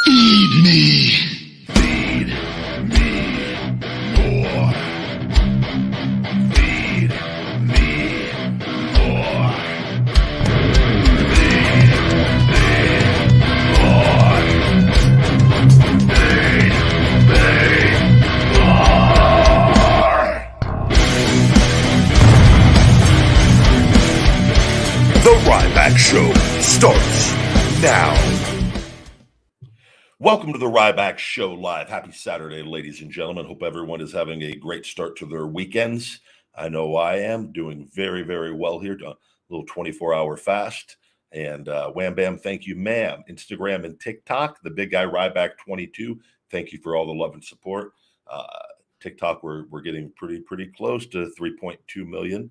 Feed me. Feed me more. Feed me more. Feed me more. Feed me more. The Ryback Show starts now. Welcome to the Ryback Show Live. Happy Saturday, ladies and gentlemen. Hope everyone is having a great start to their weekends. I know I am doing very, very well here. A little 24-hour fast. And wham, bam, thank you, ma'am. Instagram and TikTok, the big guy Ryback22. Thank you for all the love and support. TikTok, we're getting pretty close to 3.2 million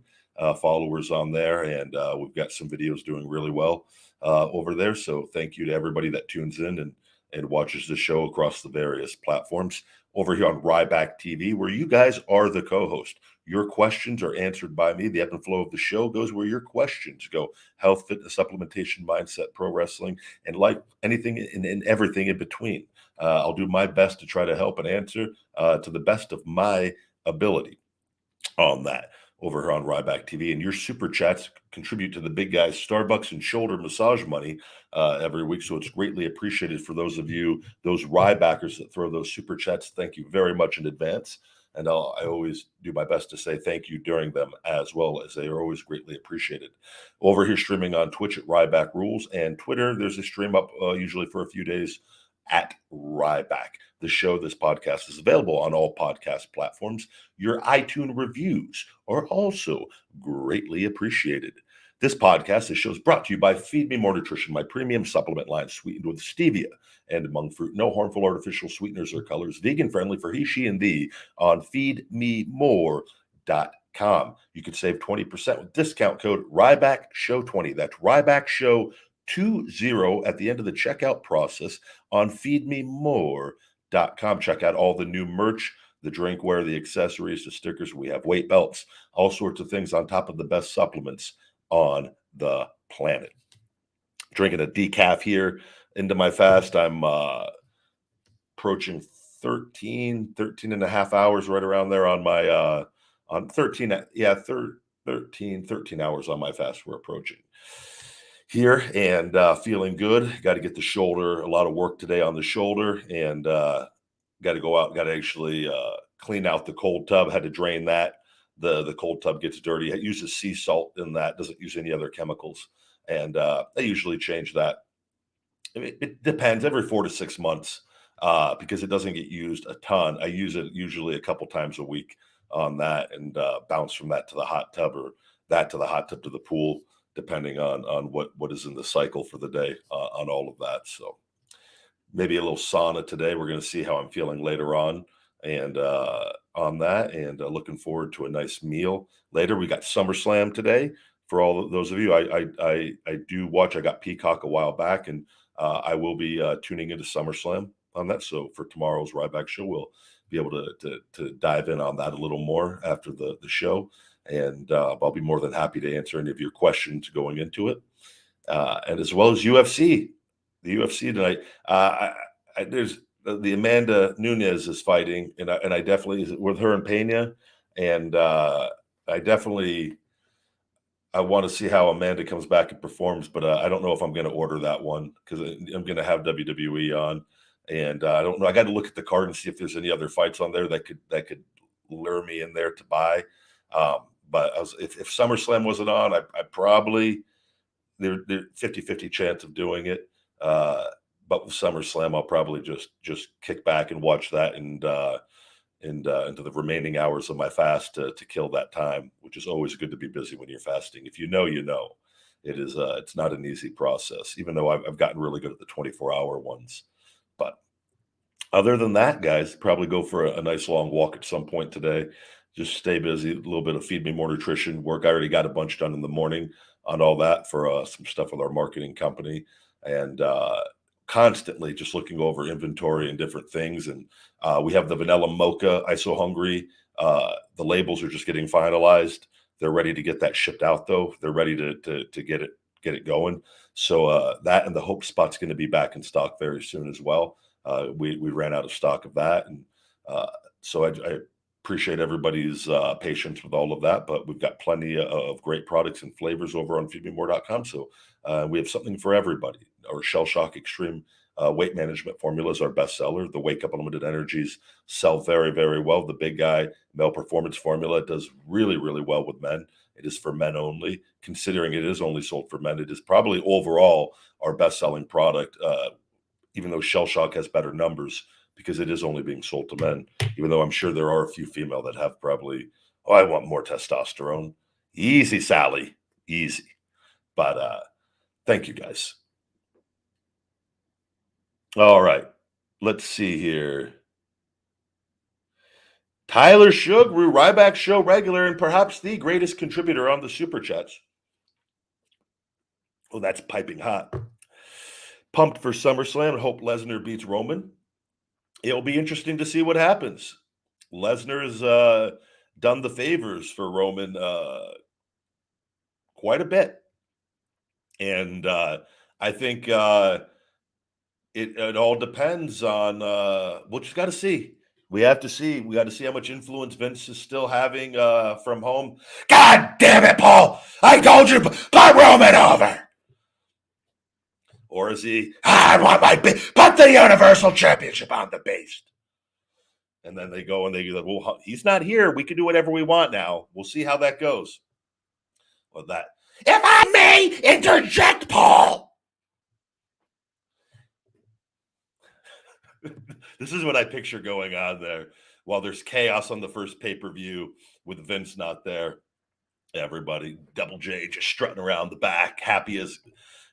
followers on there. And we've got some videos doing really well over there. So thank you to everybody that tunes in and watches the show across the various platforms over here on Ryback TV, where you guys are the co-host. Your questions are answered by me. The ebb and flow of the show goes where your questions go. Health, fitness, supplementation, mindset, pro wrestling, and like anything and everything in between. I'll do my best to try to help and answer to the best of my ability on that over here on Ryback TV. And your super chats contribute to the big guy's Starbucks and shoulder massage money every week. So it's greatly appreciated for those of you, those Rybackers that throw those super chats. Thank you very much in advance. And I always do my best to say thank you during them as well, as they are always greatly appreciated. Over here streaming on Twitch at Ryback Rules, and Twitter, there's a stream up usually for a few days at Ryback. The show, this podcast, is available on all podcast platforms. Your iTunes reviews are also greatly appreciated. This podcast, this show, is brought to you by Feed Me More Nutrition, my premium supplement line sweetened with stevia and monk fruit. No harmful artificial sweeteners or colors. Vegan friendly for he, she, and thee on feedmemore.com. You can save 20% with discount code RYBACKSHOW20. That's RYBACKSHOW20 at the end of the checkout process on feedmemore.com. Check out all the new merch, the drinkware, the accessories, the stickers. We have weight belts, all sorts of things on top of the best supplements on the planet. Drinking a decaf here into my fast. I'm approaching 13 and a half hours, right around there on my on 13 hours on my fast we're approaching here, and feeling good. Got to get the shoulder, a lot of work today on the shoulder, and got to go out, got to actually clean out the cold tub. Had to drain that. The cold tub gets dirty. It uses sea salt in that, doesn't use any other chemicals. And I usually change that. It depends, every 4 to 6 months, because it doesn't get used a ton. I use it usually a couple times a week on that, and bounce from that to the hot tub, or that to the hot tub to the pool, depending on what is in the cycle for the day on all of that. So maybe a little sauna today. We're going to see how I'm feeling later on, and on that, and looking forward to a nice meal later. We got SummerSlam today. For all of those of you, I do watch. I got Peacock a while back, and I will be tuning into SummerSlam on that. So for tomorrow's Ryback Show, we'll be able to dive in on that a little more after the show. And I'll be more than happy to answer any of your questions going into it. And as well as UFC. The UFC tonight. There's the Amanda Nunes is fighting, and I definitely, with her and Pena, and I want to see how Amanda comes back and performs, but I don't know if I'm going to order that one, because I'm going to have WWE on, and I don't know. I got to look at the card and see if there's any other fights on there that could lure me in there to buy. But if SummerSlam wasn't on, I probably, there's 50-50 chance of doing it. But with SummerSlam, I'll probably just kick back and watch that, and into the remaining hours of my fast to kill that time, which is always good to be busy when you're fasting. If you know, you know. It is it's not an easy process, even though I've gotten really good at the 24-hour ones. But other than that, guys, probably go for a nice long walk at some point today. Just stay busy, a little bit of Feed Me More Nutrition work. I already got a bunch done in the morning on all that for some stuff with our marketing company, and constantly just looking over inventory and different things. And we have the vanilla mocha ISO Hungry. The labels are just getting finalized. They're ready to get that shipped out, though. They're ready to get it get it going. So that and the Hope Spot's going to be back in stock very soon as well. We ran out of stock of that, and so I appreciate everybody's patience with all of that. But we've got plenty of great products and flavors over on feedmemore.com. So we have something for everybody. Our Shell Shock Extreme weight management formula is our best seller. The Wake Up Unlimited Energies sell very, very well. The Big Guy Male Performance Formula does really, really well with men. It is for men only. Considering it is only sold for men, it is probably overall our best-selling product, even though Shell Shock has better numbers because it is only being sold to men, even though I'm sure there are a few female that have probably, oh, I want more testosterone. Easy, Sally. Easy. But thank you, guys. All right. Let's see here. Tyler Shugru, Ryback Show regular, and perhaps the greatest contributor on the Super Chats. Oh, that's piping hot. Pumped for SummerSlam. Hope Lesnar beats Roman. It'll be interesting to see what happens. Lesnar has done the favors for Roman quite a bit. And I think it all depends on we'll just got to see. We have to see. We got to see how much influence Vince is still having from home. God damn it, Paul! I told you, put Roman over. Or is he? I want my put the Universal Championship on the beast. And then they go and they go, well, he's not here. We can do whatever we want now. We'll see how that goes. Well, that. If I may interject, Paul. This is what I picture going on there. While there's chaos on the first pay-per-view with Vince not there, everybody, Double J just strutting around the back, happy as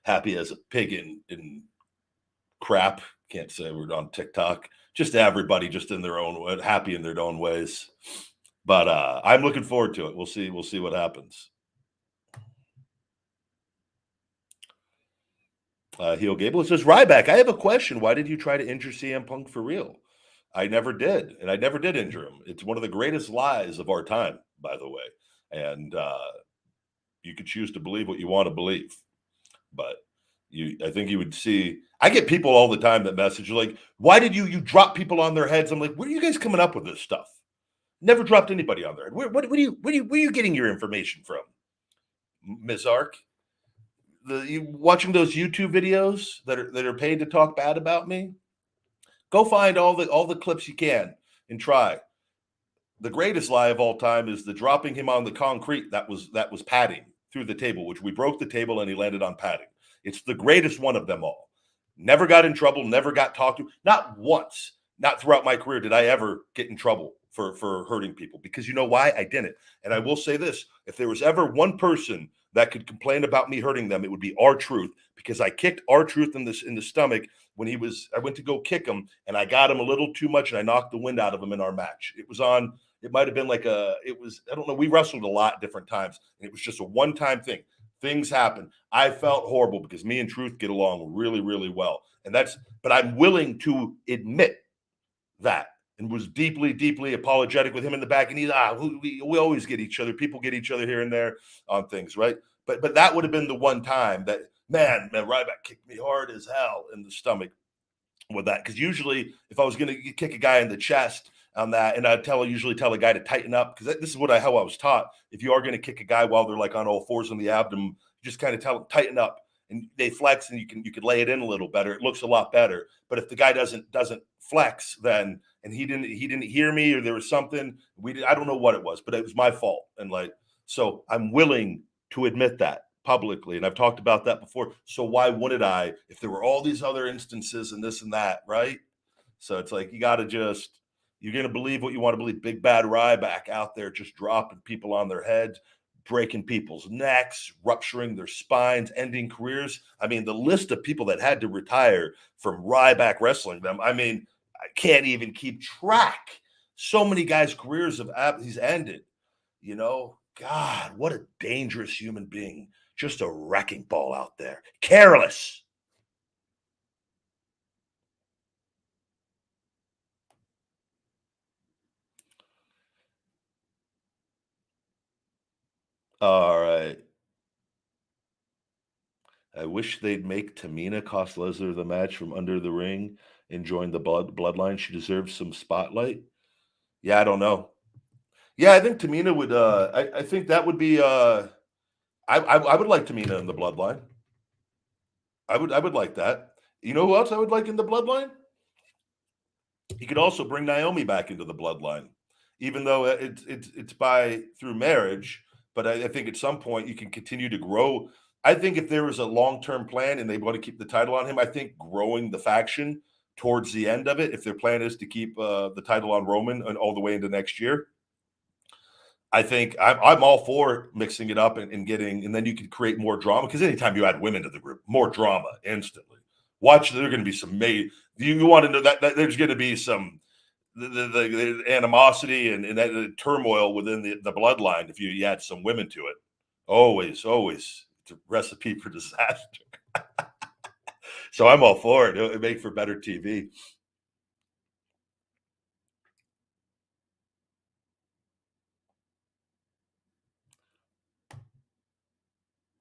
a pig in crap. Can't say we're on TikTok. Just everybody just in their own way, happy in their own ways. But I'm looking forward to it. We'll see what happens. Heel Gable says, Ryback, I have a question. Why did you try to injure CM Punk for real? I never did, and I never did injure him. It's one of the greatest lies of our time, by the way. And you could choose to believe what you want to believe. But I think you would see. I get people all the time that message like, "Why did you drop people on their heads?" I'm like, "Where are you guys coming up with this stuff?" Never dropped anybody on their head. Where are you getting your information from, Ms. Ark? You watching those YouTube videos that are paid to talk bad about me? Go find all the clips you can and try. The greatest lie of all time is the dropping him on the concrete that was padding through the table, which we broke the table and he landed on padding. It's the greatest one of them all. Never got in trouble, never got talked to. Not once, not throughout my career did I ever get in trouble for hurting people, because you know why? I didn't. And I will say this, if there was ever one person that could complain about me hurting them, it would be R-Truth, because I kicked R-Truth in the stomach when I went to go kick him, and I got him a little too much, and I knocked the wind out of him in our match. It might have been I don't know. We wrestled a lot different times, and it was just a one-time thing. Things happen. I felt horrible because me and Truth get along really, really well. But I'm willing to admit that, and was deeply, deeply apologetic with him in the back. And we always get each other. People get each other here and there on things, right? But that would have been the one time that, man, Ryback kicked me hard as hell in the stomach with that. Because usually if I was going to kick a guy in the chest on that, and I'd usually tell a guy to tighten up, because this is how I was taught. If you are going to kick a guy while they're like on all fours in the abdomen, just kind of tell them, tighten up. And they flex, and you could lay it in a little better. It looks a lot better. But if the guy doesn't flex, then, and he didn't hear me, or there was something I don't know what it was, but it was my fault. And so I'm willing to admit that publicly, and I've talked about that before. So why wouldn't I, if there were all these other instances and this and that, right? So it's like, you're going to believe what you want to believe. Big bad Ryback out there just dropping people on their heads, breaking people's necks, rupturing their spines, ending careers. I mean, the list of people that had to retire from Ryback wrestling them, I mean, I can't even keep track. So many guys' careers he's ended. God, what a dangerous human being. Just a wrecking ball out there. Careless. All right. I wish they'd make Tamina cost Lesnar the match from under the ring and join the bloodline. She deserves some spotlight. Yeah, I don't know. Yeah, I think Tamina would. I think that would be. I would like Tamina in the bloodline. I would like that. You know who else I would like in the bloodline? He could also bring Naomi back into the bloodline, even though it's by through marriage. But I think at some point you can continue to grow. I think if there was a long-term plan and they want to keep the title on him, I think growing the faction towards the end of it, if their plan is to keep the title on Roman and all the way into next year, I think I'm all for mixing it up and getting, and then you could create more drama because anytime you add women to the group, more drama instantly. Watch, there are going to be some you want to know that there's going to be some the animosity and that the turmoil within the bloodline if you add some women to it. Always, always, it's a recipe for disaster. So I'm all for it. It'll make for better TV.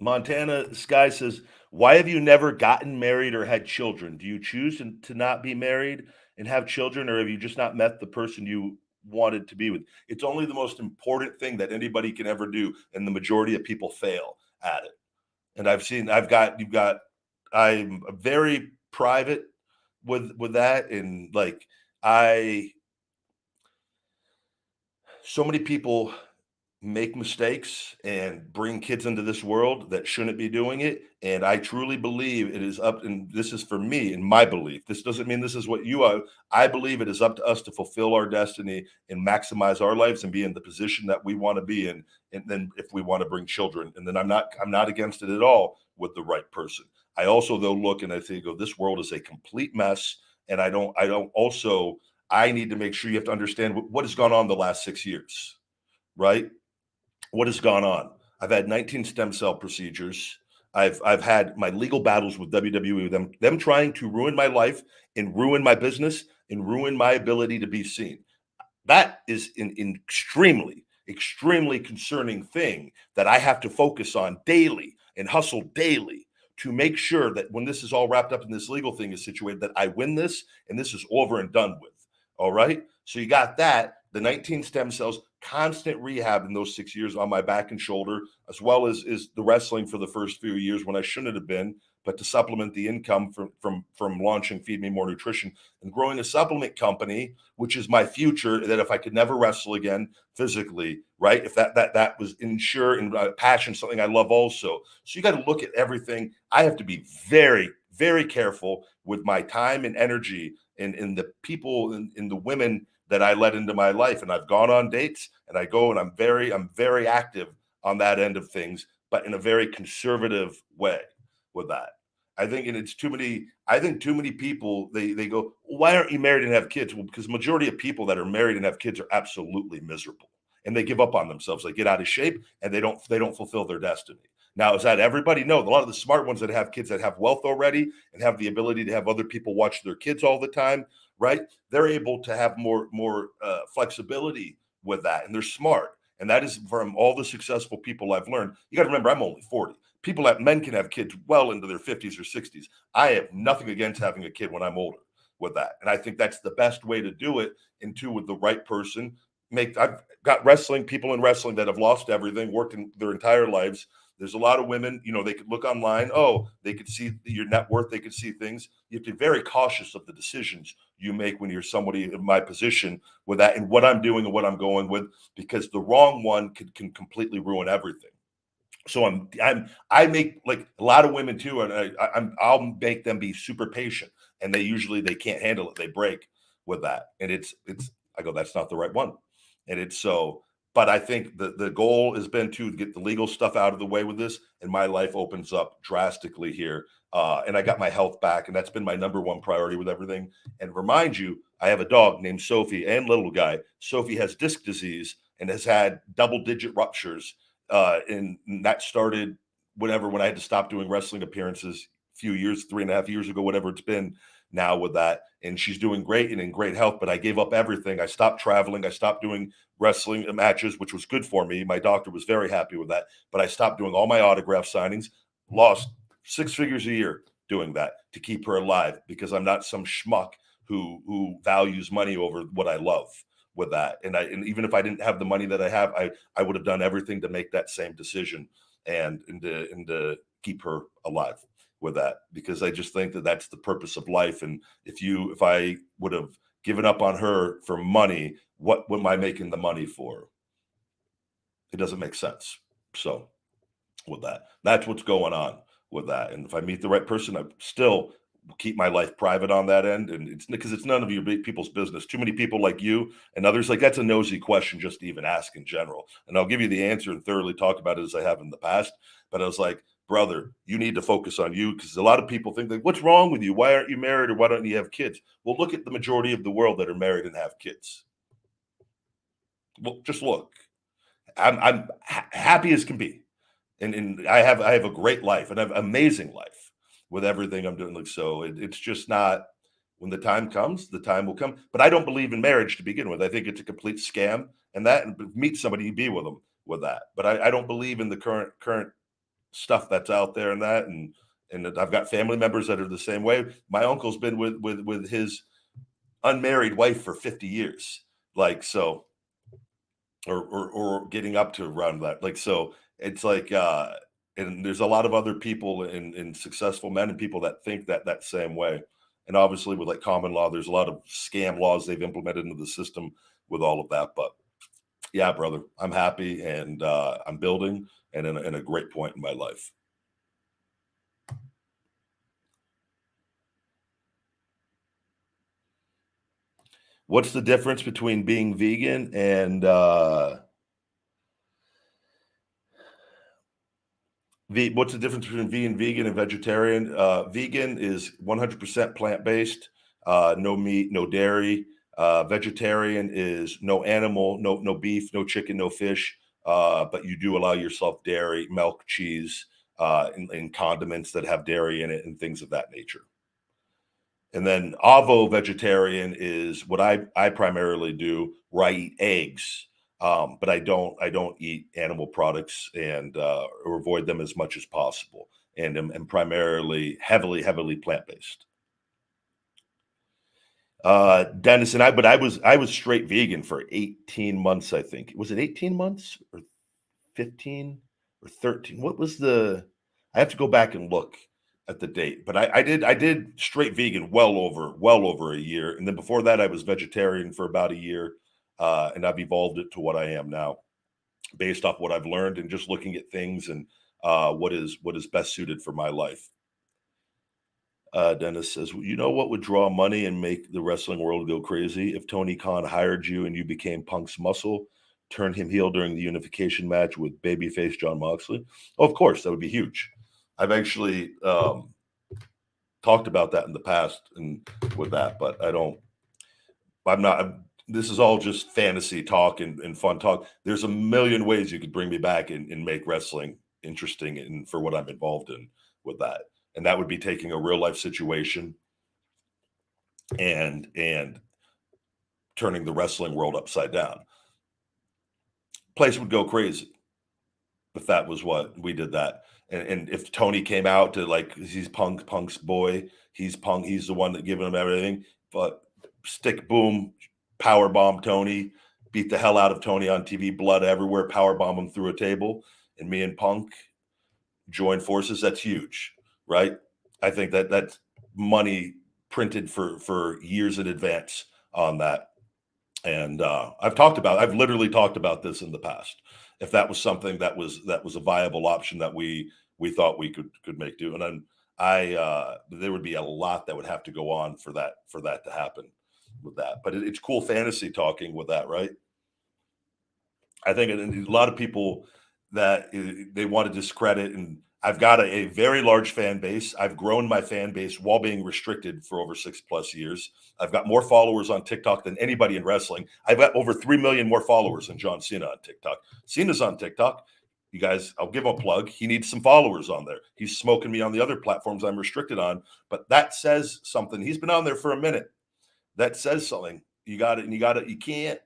Montana Sky says, "Why have you never gotten married or had children? Do you choose to not be married and have children, or have you just not met the person you wanted to be with?" It's only the most important thing that anybody can ever do, and the majority of people fail at it. And I'm very private with that, and like I, so many people make mistakes and bring kids into this world that shouldn't be doing it. And I truly believe it is up, and this is for me and my belief. This doesn't mean this is what you are. I believe it is up to us to fulfill our destiny and maximize our lives and be in the position that we want to be in. And then if we want to bring children, and then I'm not against it at all with the right person. I also though look and I think, oh, this world is a complete mess. And I need to make sure you have to understand what has gone on the last 6 years, right? What has gone on? I've had 19 stem cell procedures. I've had my legal battles with WWE, with them trying to ruin my life and ruin my business and ruin my ability to be seen. That is an extremely, extremely concerning thing that I have to focus on daily and hustle daily to make sure that when this is all wrapped up in this legal thing is situated, that I win this and this is over and done with. All right. So you got that, the 19 stem cells, constant rehab in those 6 years on my back and shoulder, as well as the wrestling for the first few years when I shouldn't have been, but to supplement the income from launching Feed Me More Nutrition and growing a supplement company, which is my future. That if I could never wrestle again physically, right? If that was ensure and passion, something I love also. So you got to look at everything. I have to be very, very careful with my time and energy and the people and the women that I let into my life. And I've gone on dates and I go and I'm very active on that end of things, but in a very conservative way with that. I think, and it's too many, I think too many people, they go, why aren't you married and have kids? Well, because the majority of people that are married and have kids are absolutely miserable and they give up on themselves. They get out of shape and they don't fulfill their destiny. Now, is that everybody? No, a lot of the smart ones that have kids that have wealth already and have the ability to have other people watch their kids all the time, right? They're able to have more flexibility with that, and they're smart. And that is from all the successful people I've learned. You got to remember, I'm only 40. Men can have kids well into their 50s or 60s. I have nothing against having a kid when I'm older with that, and I think that's the best way to do it. And two, with the right person, I've got people in wrestling that have lost everything, worked in their entire lives. There's a lot of women, they could look online. Oh, they could see your net worth. They could see things. You have to be very cautious of the decisions you make when you're somebody in my position with that and what I'm doing and what I'm going with, because the wrong one can completely ruin everything. So I make, like a lot of women too, and I'll make them be super patient, and they can't handle it. They break with that, and I go, that's not the right one, and it's so. But I think the goal has been to get the legal stuff out of the way with this, and my life opens up drastically here. And I got my health back, and that's been my number one priority with everything. And remind you, I have a dog named Sophie and little guy. Sophie has disc disease and has had double-digit ruptures. And that started when I had to stop doing wrestling appearances a few years, 3.5 years ago, whatever it's been now with that. And she's doing great and in great health, but I gave up everything. I stopped traveling. I stopped doing wrestling matches, which was good for me. My doctor was very happy with that, but I stopped doing all my autograph signings, lost 6 figures a year doing that to keep her alive, because I'm not some schmuck who values money over what I love with that. And even if I didn't have the money that I have, I would have done everything to make that same decision and to keep her alive with that, because I just think that that's the purpose of life. And if I would have given up on her for money, what am I making the money for? It doesn't make sense. So with that's what's going on with that. And if I meet the right person, I still keep my life private on that end. And it's because it's none of your people's business. Too many people like you and others, like, that's a nosy question just to even ask in general. And I'll give you the answer and thoroughly talk about it as I have in the past. But I was like, brother, you need to focus on you, because a lot of people think, like, what's wrong with you? Why aren't you married, or why don't you have kids? Well, look at the majority of the world that are married and have kids. Well, just look. I'm happy as can be. And I have a great life, and I have an amazing life with everything I'm doing. Like, so it's just not, when the time comes, the time will come. But I don't believe in marriage to begin with. I think it's a complete scam, and meet somebody, you be with them with that. But I don't believe in the current stuff that's out there and that. And I've got family members that are the same way. My uncle's been with his unmarried wife for 50 years. Like, so, or getting up to around that. Like, so it's like, and there's a lot of other people in successful men and people that think that same way. And obviously with like common law, there's a lot of scam laws they've implemented into the system with all of that. But yeah, brother, I'm happy, and I'm building, and in a great point in my life. What's the difference between being vegan and what's the difference between vegan and vegetarian? Vegan is 100% plant-based, no meat, no dairy. Vegetarian is no animal, no beef, no chicken, no fish, but you do allow yourself dairy, milk, cheese, and condiments that have dairy in it, and things of that nature. And then ovo vegetarian is what I primarily do, where I eat eggs, but I don't eat animal products, and or avoid them as much as possible, and am primarily heavily plant based. Dennis and but I was straight vegan for 18 months. I think, was it 18 months or 15 or 13? What was I have to go back and look at the date, but I did straight vegan well over a year. And then before that, I was vegetarian for about a year. And I've evolved it to what I am now, based off what I've learned and just looking at things, and what is best suited for my life. Dennis says, you know what would draw money and make the wrestling world go crazy? If Tony Khan hired you and you became Punk's muscle, turned him heel during the unification match with babyface John Moxley. Oh, of course, that would be huge. I've actually talked about that in the past and with that, but this is all just fantasy talk and fun talk. There's a million ways you could bring me back and make wrestling interesting and for what I'm involved in with that. And that would be taking a real life situation and turning the wrestling world upside down. Place would go crazy if that was what we did that. And if Tony came out to, like, he's Punk's boy, he's Punk, he's the one that giving him everything, but stick, boom, power bomb Tony, beat the hell out of Tony on TV, blood everywhere, power bomb him through a table, and me and Punk join forces, that's huge, right? I think that's money printed for years in advance on that. And I've literally talked about this in the past. If that was something that was a viable option that we thought we could make do. And then there would be a lot that would have to go on for that to happen with that. But it's cool fantasy talking with that, right? I think a lot of people that they want to discredit, and I've got a very large fan base. I've grown my fan base while being restricted for over 6+ years. I've got more followers on TikTok than anybody in wrestling. I've got over 3 million more followers than John Cena on TikTok. Cena's on TikTok. You guys, I'll give him a plug. He needs some followers on there. He's smoking me on the other platforms I'm restricted on, but that says something. He's been on there for a minute. That says something. You got it, and you can't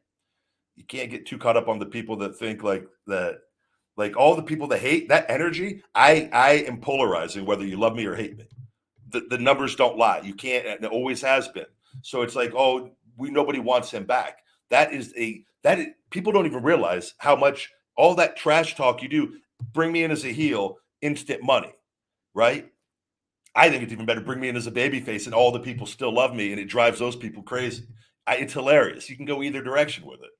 get too caught up on the people that think like that Like all the people that hate that energy, I am polarizing whether you love me or hate me. The numbers don't lie. You can't, and it always has been. So it's like, oh, nobody wants him back. People don't even realize how much all that trash talk you do. Bring me in as a heel, instant money, right? I think it's even better. Bring me in as a babyface, and all the people still love me, and it drives those people crazy. It's hilarious. You can go either direction with it.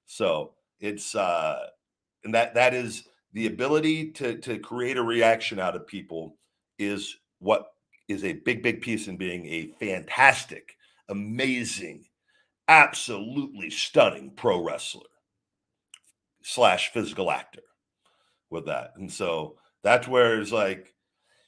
So it's and that is the ability to create a reaction out of people is what is a big piece in being a fantastic, amazing, absolutely stunning pro wrestler / physical actor with that. And so that's where it's like,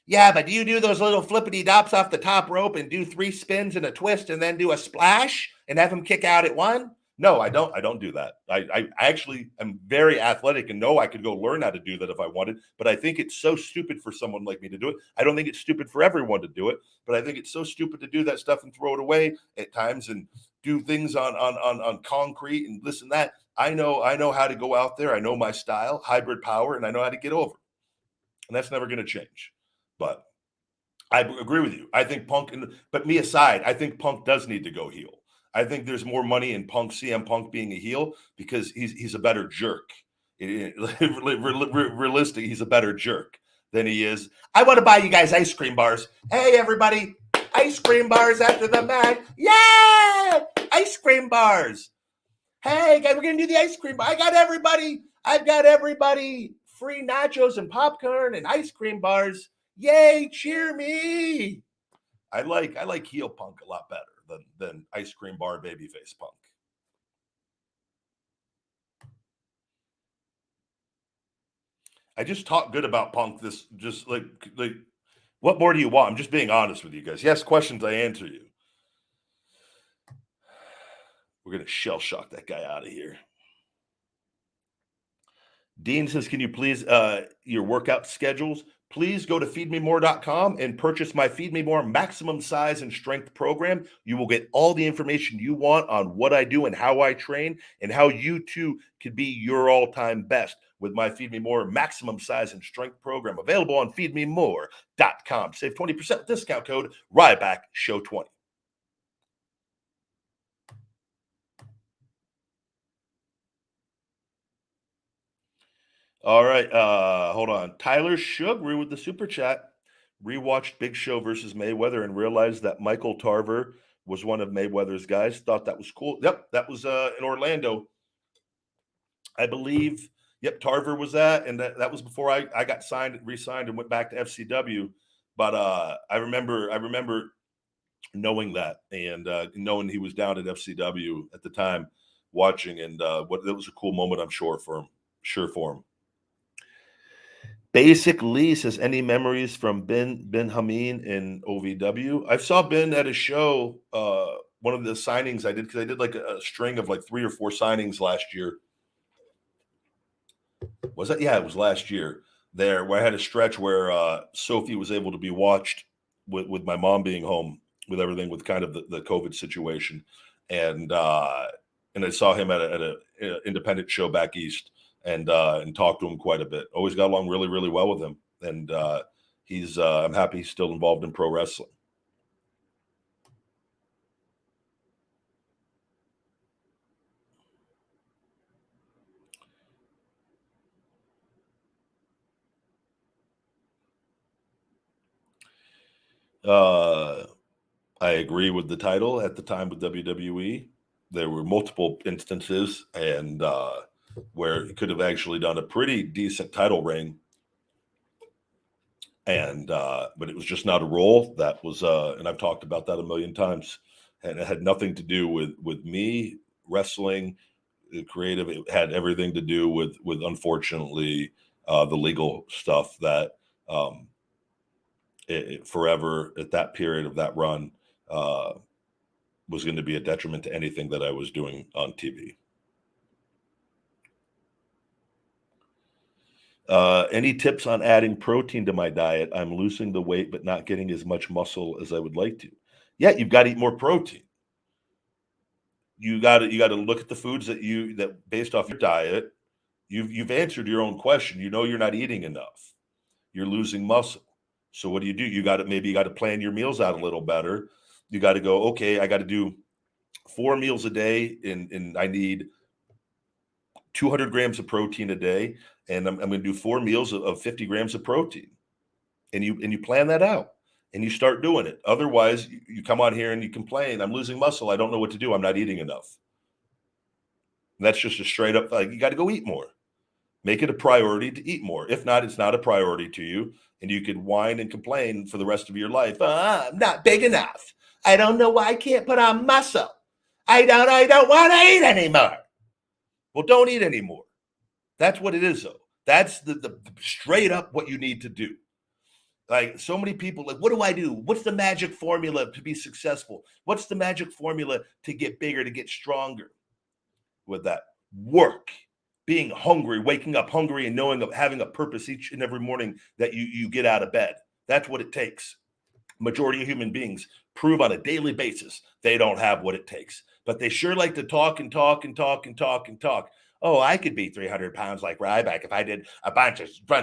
yeah, but do you do those little flippity dops off the top rope and do 3 spins and a twist and then do a splash and have him kick out at 1? No, I don't. I don't do that. I actually am very athletic and know I could go learn how to do that if I wanted. But I think it's so stupid for someone like me to do it. I don't think it's stupid for everyone to do it. But I think it's so stupid to do that stuff and throw it away at times and do things on concrete and this and that. I know how to go out there. I know my style, hybrid power, and I know how to get over. And that's never going to change. But I agree with you. I think Punk, but me aside, I think Punk does need to go heel. I think there's more money in CM Punk being a heel because he's a better jerk. Realistic, he's a better jerk than he is. I want to buy you guys ice cream bars. Hey, everybody, ice cream bars after the match. Yeah, ice cream bars. Hey, guys, we're going to do the ice cream bar. I've got everybody free nachos and popcorn and ice cream bars. Yay, cheer me. I like heel Punk a lot better than ice cream bar babyface Punk. I just talk good about Punk. This just like what more do you want? I'm just being honest with you guys. Yes, questions, I answer you. We're gonna shell shock that guy out of here. Dean says, can you please your workout schedules? Please go to feedmemore.com and purchase my Feed Me More maximum size and strength program. You will get all the information you want on what I do and how I train and how you too could be your all-time best with my Feed Me More maximum size and strength program available on feedmemore.com. Save 20% with discount code Ryback Show 20. All right, hold on. Tyler Sugar with the super chat. Rewatched Big Show versus Mayweather and realized that Michael Tarver was one of Mayweather's guys. Thought that was cool. Yep, that was in Orlando, I believe. Yep, Tarver was that, and that was before I got re-signed, and went back to FCW. But I remember knowing that and knowing he was down at FCW at the time, watching, and what that was a cool moment, I'm sure for him. Basic Lee says, any memories from Ben Hameen in OVW? I saw Ben at a show, one of the signings I did, because I did like a string of like 3 or 4 signings last year. Was that? Yeah, it was last year there, where I had a stretch where Sophie was able to be watched with my mom being home with everything with kind of the COVID situation. And I saw him at a independent show back east. And talked to him quite a bit. Always got along really, really well with him. And I'm happy he's still involved in pro wrestling. I agree with the title at the time with WWE. There were multiple instances and where he could have actually done a pretty decent title reign. And but it was just not a role. That was and I've talked about that a million times. And it had nothing to do with me wrestling, creative. It had everything to do with unfortunately the legal stuff that forever at that period of that run was going to be a detriment to anything that I was doing on TV. Any tips on adding protein to my diet? I'm losing the weight, but not getting as much muscle as I would like to. Yeah, you've got to eat more protein. You got to look at the foods that based off your diet You've answered your own question. You know you're not eating enough. You're losing muscle. So what do? You got to maybe you got to plan your meals out a little better. You got to go, okay, I got to do 4 meals a day, and I need 200 grams of protein a day, and I'm going to do 4 meals of 50 grams of protein, and you plan that out, and you start doing it. Otherwise, you come on here and you complain, I'm losing muscle, I don't know what to do, I'm not eating enough. And that's just a straight up, like, you got to go eat more. Make it a priority to eat more. If not, it's not a priority to you, and you could whine and complain for the rest of your life. I'm not big enough. I don't know why I can't put on muscle. I don't want to eat anymore. Well, don't eat anymore. That's what it is, though. That's the straight up what you need to do. Like, so many people, like, what do I do? What's the magic formula to be successful? What's the magic formula to get bigger, to get stronger? With that, work, being hungry, waking up hungry, and knowing of having a purpose each and every morning that you get out of bed. That's what it takes. Majority of human beings prove on a daily basis they don't have what it takes, but they sure like to talk and talk and talk and talk and talk. Oh, I could be 300 pounds like Ryback if I did a bunch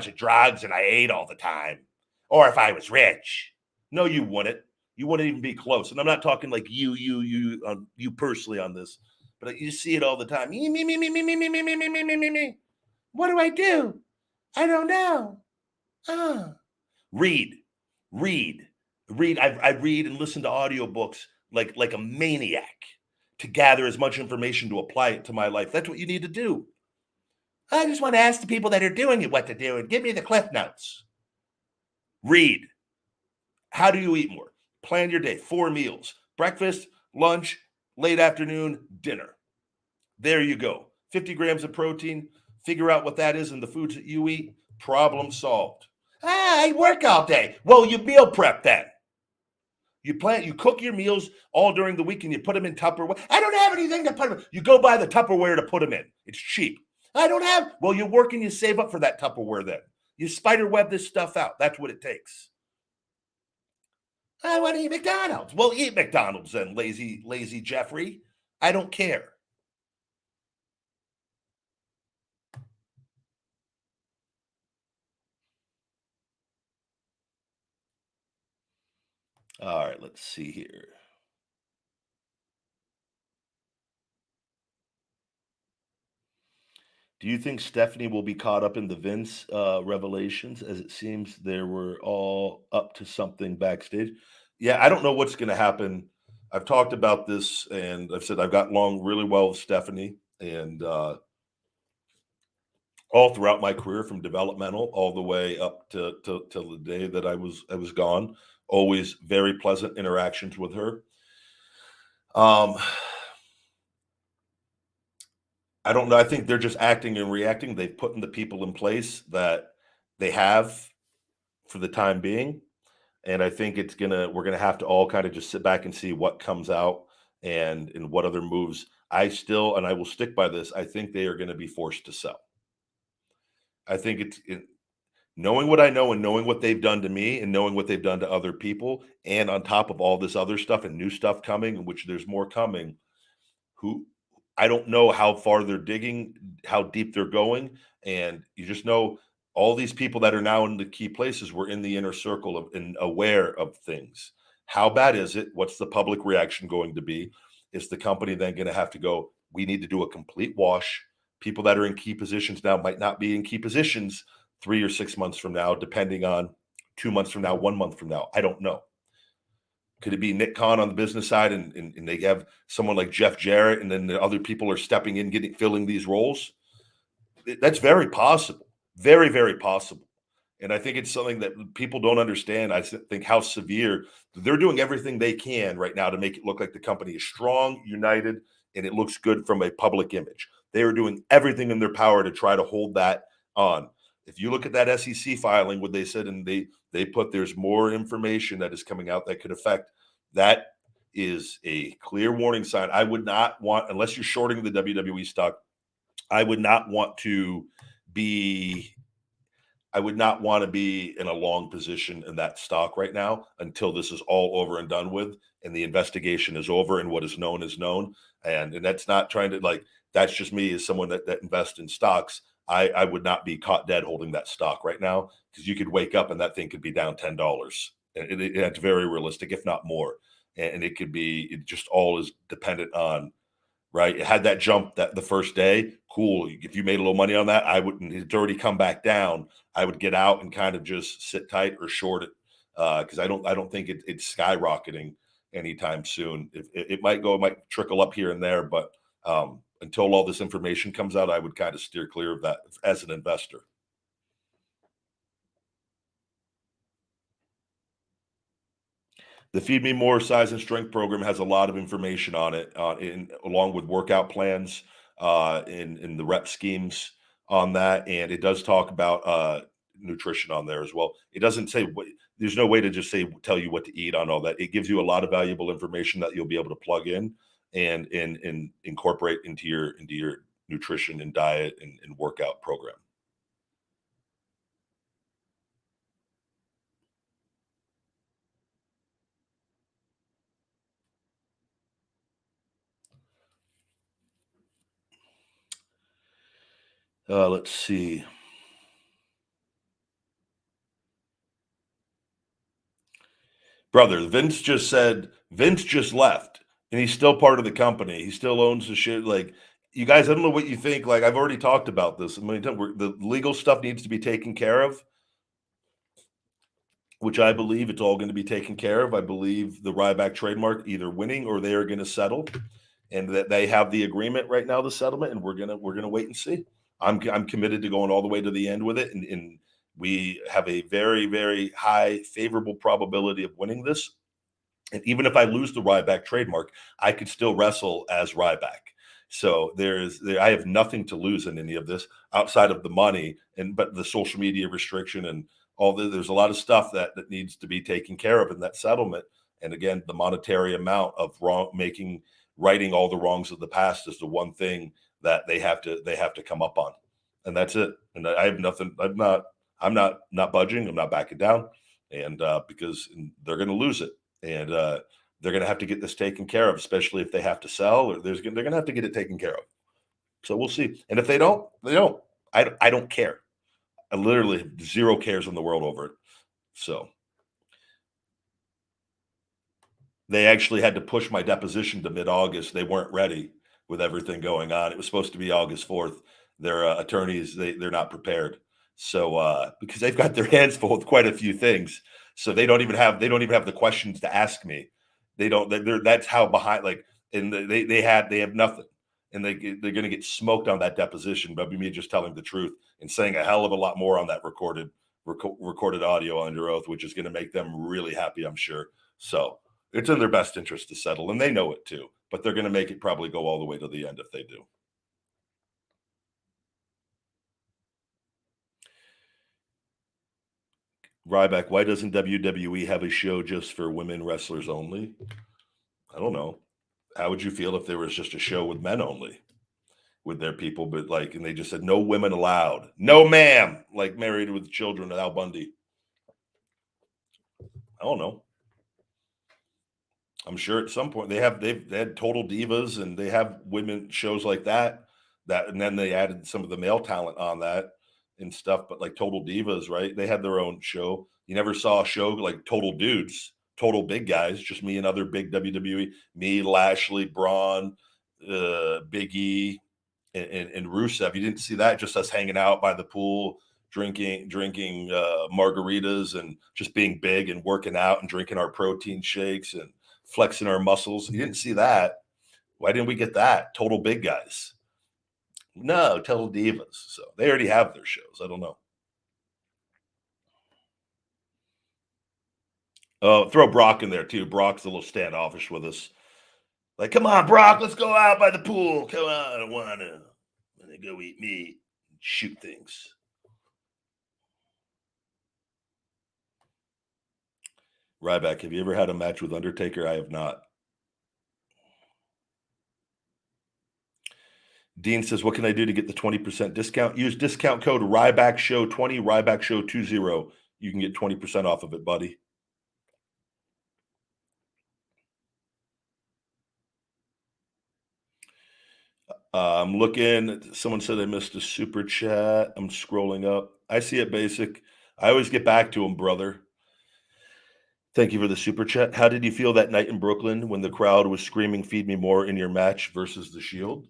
of drugs and I ate all the time, or if I was rich. No, you wouldn't. You wouldn't even be close. And I'm not talking like you personally on this, but you see it all the time. Me, me, me, me, me, me, me, me, me, me, me, me, me, me. What do I do? I don't know. Read, read, read. I read and listen to audiobooks like a maniac to gather as much information to apply it to my life. That's what you need to do. I just want to ask the people that are doing it what to do and give me the cliff notes. Read. How do you eat more? Plan your day. 4 meals: breakfast, lunch, late afternoon, dinner. There you go. 50 grams of protein. Figure out what that is in the foods that you eat. Problem solved. I work all day. Well, you meal prep then. You cook your meals all during the week and you put them in Tupperware. I don't have anything to put them in. You go buy the Tupperware to put them in. It's cheap. I don't have. Well, you work and you save up for that Tupperware then. You spider web this stuff out. That's what it takes. I want to eat McDonald's. Well, eat McDonald's then, lazy Jeffrey. I don't care. All right, let's see here. Do you think Stephanie will be caught up in the Vince revelations, as it seems they were all up to something backstage? Yeah, I don't know what's going to happen. I've talked about this, and I've said I've gotten along really well with Stephanie, and all throughout my career, from developmental all the way up to till the day that I was gone. Always very pleasant interactions with her. I don't know. I think they're just acting and reacting. They've put in the people in place that they have for the time being. And I think we're gonna have to all kind of just sit back and see what comes out and what other moves. I will stick by this. I think they are going to be forced to sell. I think knowing what I know and knowing what they've done to me and knowing what they've done to other people, and on top of all this other stuff and new stuff coming, in which there's more coming, I don't know how far they're digging, how deep they're going. And you just know all these people that are now in the key places were in the inner circle of and aware of things. How bad is it? What's the public reaction going to be? Is the company then going to have to go, we need to do a complete wash? People that are in key positions now might not be in key positions 3 or 6 months from now, depending on 2 months from now, 1 month from now. I don't know. Could it be Nick Khan on the business side, and they have someone like Jeff Jarrett, and then the other people are stepping in, filling these roles? That's very possible. Very, very possible. And I think it's something that people don't understand. I think how severe they're doing everything they can right now to make it look like the company is strong, united, and it looks good from a public image. They are doing everything in their power to try to hold that on. If you look at that SEC filing, what they said, and they put there's more information that is coming out that could affect, that is a clear warning sign. I would not want, unless you're shorting the WWE stock, I would not want to be in a long position in that stock right now until this is all over and done with and the investigation is over and what is known is known. And that's not trying to, like, that's just me as someone that invests in stocks. I would not be caught dead holding that stock right now, because you could wake up and that thing could be down $10. It's very realistic, if not more. And it could be, it just all is dependent on, right? It had that jump that the first day, cool. If you made a little money on that, I wouldn't, it's already come back down. I would get out and kind of just sit tight or short it, because I don't think it's skyrocketing anytime soon. It might go, it might trickle up here and there, but until all this information comes out, I would kind of steer clear of that as an investor. The Feed Me More size and strength program has a lot of information on it, along with workout plans, in the rep schemes on that, and it does talk about nutrition on there as well. It doesn't say what. There's no way to just tell you what to eat on all that. It gives you a lot of valuable information that you'll be able to plug in and incorporate into your nutrition and diet and workout program. Let's see. Brother, Vince just left and he's still part of the company. He still owns the shit. Like, you guys, I don't know what you think. Like, I've already talked about this. I mean, the legal stuff needs to be taken care of, which I believe it's all going to be taken care of. I believe the Ryback trademark either winning or they are going to settle, and that they have the agreement right now, the settlement, and we're gonna wait and see. I'm committed to going all the way to the end with it, and we have a very, very high favorable probability of winning this. And even if I lose the Ryback trademark, I could still wrestle as Ryback. So I have nothing to lose in any of this outside of the money, but the social media restriction and there's a lot of stuff that needs to be taken care of in that settlement. And again, the monetary amount of righting all the wrongs of the past is the one thing that they have to come up on. And that's it. And I have nothing. I'm not budging. I'm not backing down. And because they're going to lose it. And they're going to have to get this taken care of, especially if they have to sell, or they're going to have to get it taken care of. So we'll see. And if they don't, they don't. I don't care. I literally have zero cares in the world over it. So they actually had to push my deposition to mid-August. They weren't ready with everything going on. It was supposed to be August 4th. Their attorneys, they're not prepared. So because they've got their hands full with quite a few things. So they don't even have the questions to ask me. They don't. That's how behind. Like, and they have nothing, and they're going to get smoked on that deposition. But me just telling the truth and saying a hell of a lot more on that recorded audio under oath, which is going to make them really happy, I'm sure. So it's in their best interest to settle, and they know it too. But they're going to make it probably go all the way to the end if they do. Ryback, why doesn't WWE have a show just for women wrestlers only? I don't know. How would you feel if there was just a show with men only, with their people, but like, and they just said no women allowed, no ma'am, like Married with Children at Al Bundy? I don't know. I'm sure at some point they had Total Divas and they have women shows like that, and then they added some of the male talent on that and stuff. But like Total Divas, right? They had their own show. You never saw a show like Total Dudes, Total Big Guys, just me and other big WWE, me, Lashley, Braun, Big E, and Rusev. You didn't see that, just us hanging out by the pool, drinking margaritas and just being big and working out and drinking our protein shakes and flexing our muscles. You didn't see that. Why didn't we get that? Total Big Guys. No, Total Divas. So they already have their shows. I don't know. Oh, throw Brock in there too. Brock's a little standoffish with us. Like, come on, Brock, let's go out by the pool. Come on, I want to go eat meat and shoot things. Ryback, have you ever had a match with Undertaker? I have not. Dean says, what can I do to get the 20% discount? Use discount code Ryback Show 20, Ryback Show 20. You can get 20% off of it, buddy. I'm looking. Someone said I missed a super chat. I'm scrolling up. I see it, Basic. I always get back to him, brother. Thank you for the super chat. How did you feel that night in Brooklyn when the crowd was screaming "Feed me more" in your match versus the Shield?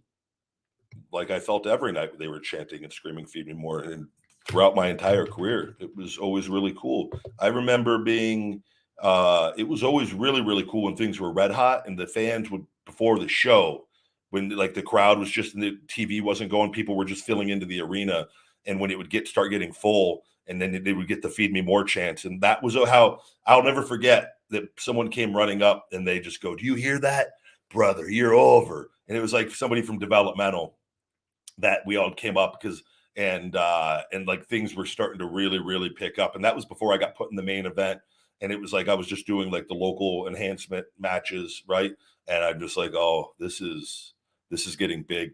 Like I felt every night they were chanting and screaming "Feed me more," and throughout my entire career, it was always really cool. I remember being, it was always really really cool when things were red hot and the fans would before the show, when like the crowd was just the TV wasn't going, people were just filling into the arena, and when it would start getting full, and then they would get the "Feed me more" chants, and that was how I'll never forget that someone came running up and they just go, "Do you hear that, brother? You're over." And it was like somebody from developmental that we all came up because and like things were starting to really really pick up, and that was before I got put in the main event, and it was like I was just doing like the local enhancement matches, right? And I'm just like, oh, this is getting big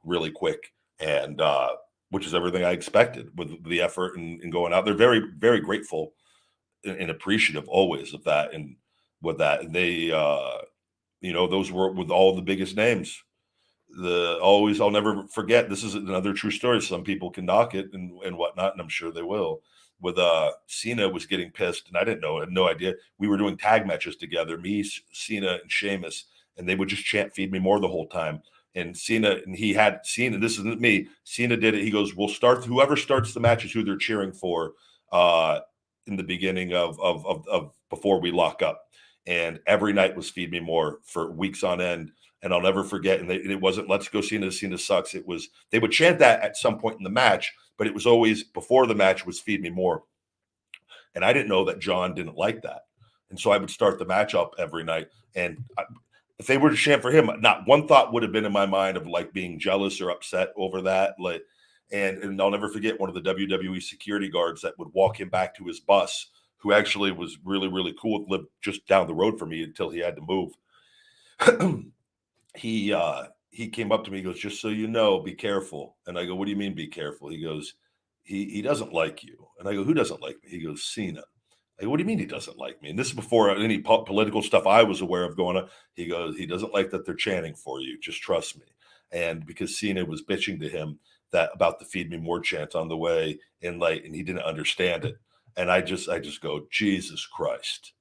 really quick, and which is everything I expected with the effort and going out. They're very very grateful and appreciative always of that, and with that they those were with all the biggest names. I'll never forget, this is another true story. Some people can knock it and whatnot, and I'm sure they will. With Cena was getting pissed, and I didn't know, I had no idea. We were doing tag matches together, me, Cena, and Sheamus, and they would just chant "Feed me more" the whole time. And Cena, and he had Cena, this isn't me. Cena did it. He goes, "We'll start whoever starts the match is who they're cheering for uh in the beginning of before we lock up." And every night was "Feed me more" for weeks on end, and I'll never forget. And it wasn't "Let's go Cena, Cena sucks." It was, they would chant that at some point in the match, but it was always before the match was "Feed me more." And I didn't know that John didn't like that, and so I would start the match up every night. And if they were to chant for him, not one thought would have been in my mind of like being jealous or upset over that. Like, and I'll never forget one of the WWE security guards that would walk him back to his bus, who actually was really really cool, lived just down the road from me until he had to move. He came up to me, he goes, "Just so you know, be careful." And I go, "What do you mean be careful?" He goes, he doesn't like you." And I go, "Who doesn't like me?" He goes, "Cena." I go, "What do you mean he doesn't like me?" And this is before any political stuff I was aware of going on. He goes, "He doesn't like that they're chanting for you. Just trust me." And because Cena was bitching to him that about the "Feed me more" chant on the way, and he didn't understand it. And I just go, Jesus Christ,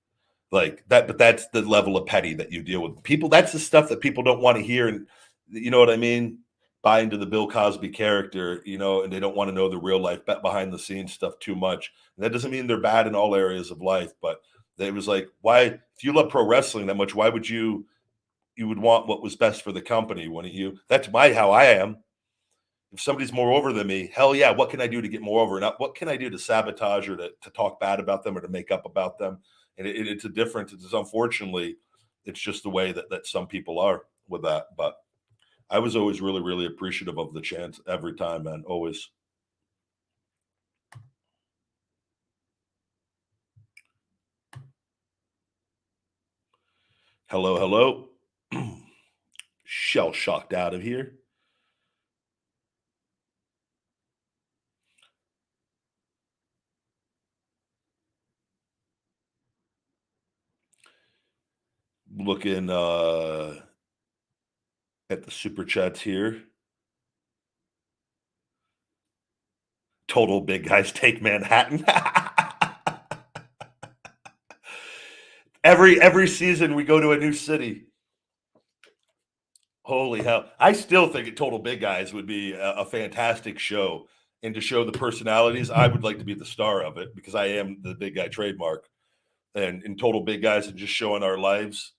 like that. But that's the level of petty that you deal with people. That's the stuff that people don't want to hear, and you know what I mean, buy into the Bill Cosby character, and they don't want to know the real life behind the scenes stuff too much. And that doesn't mean they're bad in all areas of life, but it was like, why, if you love pro wrestling that much, why would you would want what was best for the company, wouldn't you? That's how I am. If somebody's more over than me, hell yeah, what can I do to get more over? Not what can I do to sabotage or to talk bad about them or to make up about them? And it's a difference. It's unfortunately, it's just the way that some people are with that. But I was always really, really appreciative of the chance every time, man. Always. Hello, hello. Shell shocked out of here. Looking at the super chats here. Total big guys take Manhattan. every season we go to a new city. Holy hell. I still think Total Big Guys would be a fantastic show. And to show the personalities, I would like to be the star of it because I am the big guy trademark. And in Total Big Guys and just showing our lives,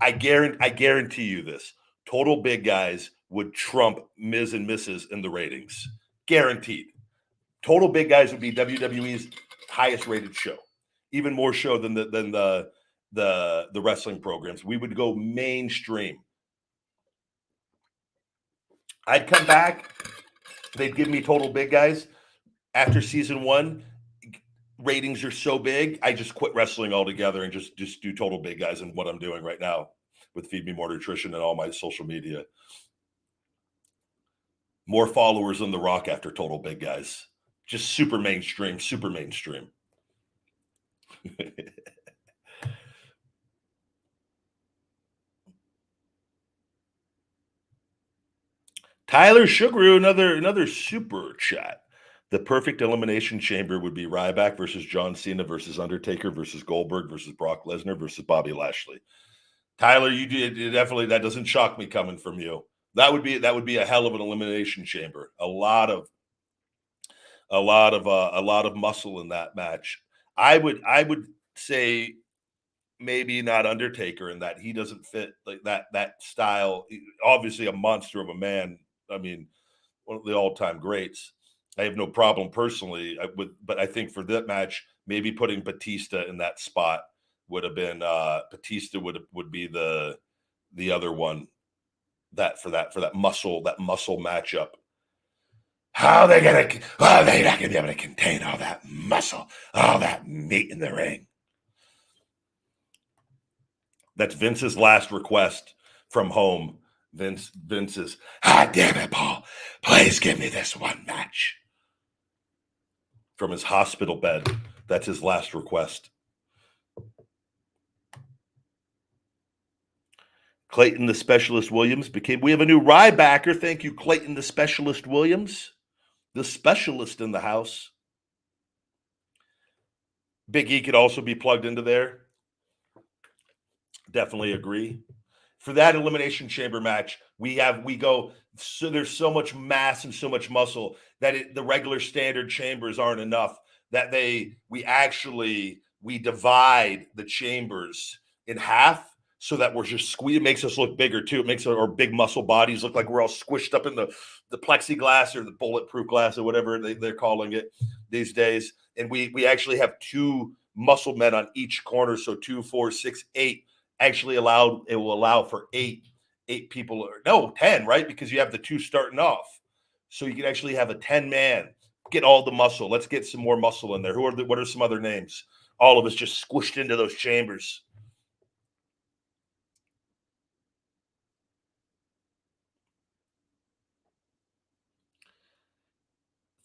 I guarantee you this. Total Big Guys would trump Ms. and Mrs. in the ratings. Guaranteed. Total Big Guys would be WWE's highest rated show. Even more show than the wrestling programs. We would go mainstream. I'd come back. They'd give me Total Big Guys after season one. Ratings are so big, I just quit wrestling altogether and just do Total Big Guys and what I'm doing right now with Feed Me More Nutrition and all my social media. More followers than The Rock after Total Big Guys. Just super mainstream, super mainstream. Tyler Sugaru, another super chat. The perfect elimination chamber would be Ryback versus John Cena versus Undertaker versus Goldberg versus Brock Lesnar versus Bobby Lashley. Tyler, you did definitely, that doesn't shock me coming from you. That would be a hell of an elimination chamber. A lot of muscle in that match. I would say maybe not Undertaker in that he doesn't fit like that style. Obviously, a monster of a man. I mean, one of the all-time greats. I have no problem personally but I think for that match, maybe putting Batista in that spot would have been Batista would be the other one for that muscle matchup. How are they not gonna be able to contain all that muscle, all that meat in the ring? That's Vince's last request from home. Vince is, damn it, Paul, please give me this one match. From his hospital bed, that's his last request. Clayton the Specialist Williams we have a new Rybacker. Thank you, Clayton the Specialist Williams. The specialist in the house. Big E could also be plugged into there. Definitely agree. For that elimination chamber match, so there's so much mass and so much muscle that the regular standard chambers aren't enough. That we divide the chambers in half so that we're just squeezed. It makes us look bigger too. It makes our big muscle bodies look like we're all squished up in the plexiglass or the bulletproof glass or whatever they're calling it these days. And we actually have 2 muscle men on each corner. So 2, 4, 6, 8 actually it will allow for 8 people, or no, 10, right? Because you have the 2 starting off. So you can actually have a 10-man, get all the muscle. Let's get some more muscle in there. What are some other names? All of us just squished into those chambers.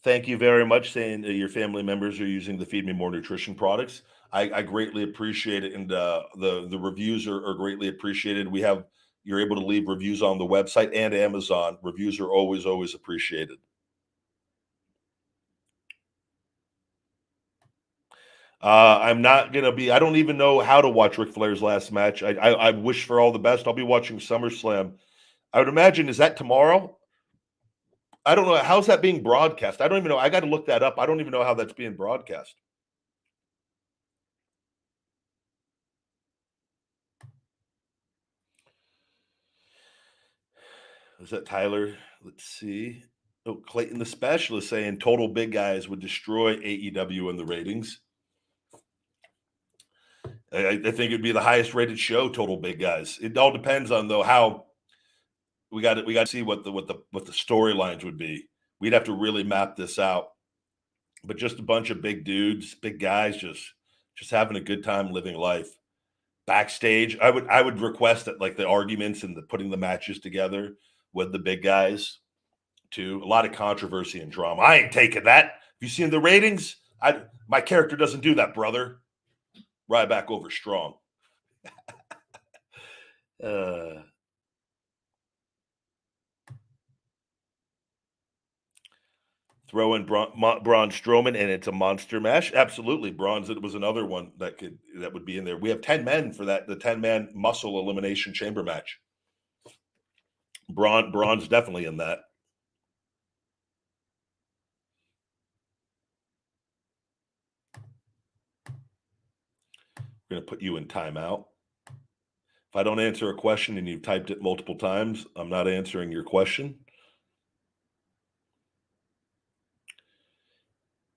Thank you very much, saying your family members are using the Feed Me More Nutrition products. I greatly appreciate it, and the reviews are greatly appreciated. You're able to leave reviews on the website and Amazon. Reviews are always appreciated. I'm not gonna be. I don't even know how to watch Ric Flair's last match. I wish for all the best. I'll be watching SummerSlam. I would imagine, is that tomorrow? I don't know. How's that being broadcast? I don't even know. I got to look that up. I don't even know how that's being broadcast. Is that Tyler? Let's see. Oh, Clayton the Specialist saying total big guys would destroy AEW in the ratings. I think it'd be the highest rated show, total big guys. It all depends on though how we got to see what the storylines would be. We'd have to really map this out. But just a bunch of big dudes, big guys, just having a good time living life. Backstage, I would request that, like, the arguments and the putting the matches together with the big guys too. A lot of controversy and drama. I ain't taking that. Have you seen the ratings? My character doesn't do that, brother. Ryback over strong. Throw in Braun Strowman and it's a monster match. Absolutely, it was another one that would be in there. We have 10 men for that, the 10-man muscle elimination chamber match. Braun's definitely in that. We're going to put you in timeout. If I don't answer a question and you've typed it multiple times, I'm not answering your question.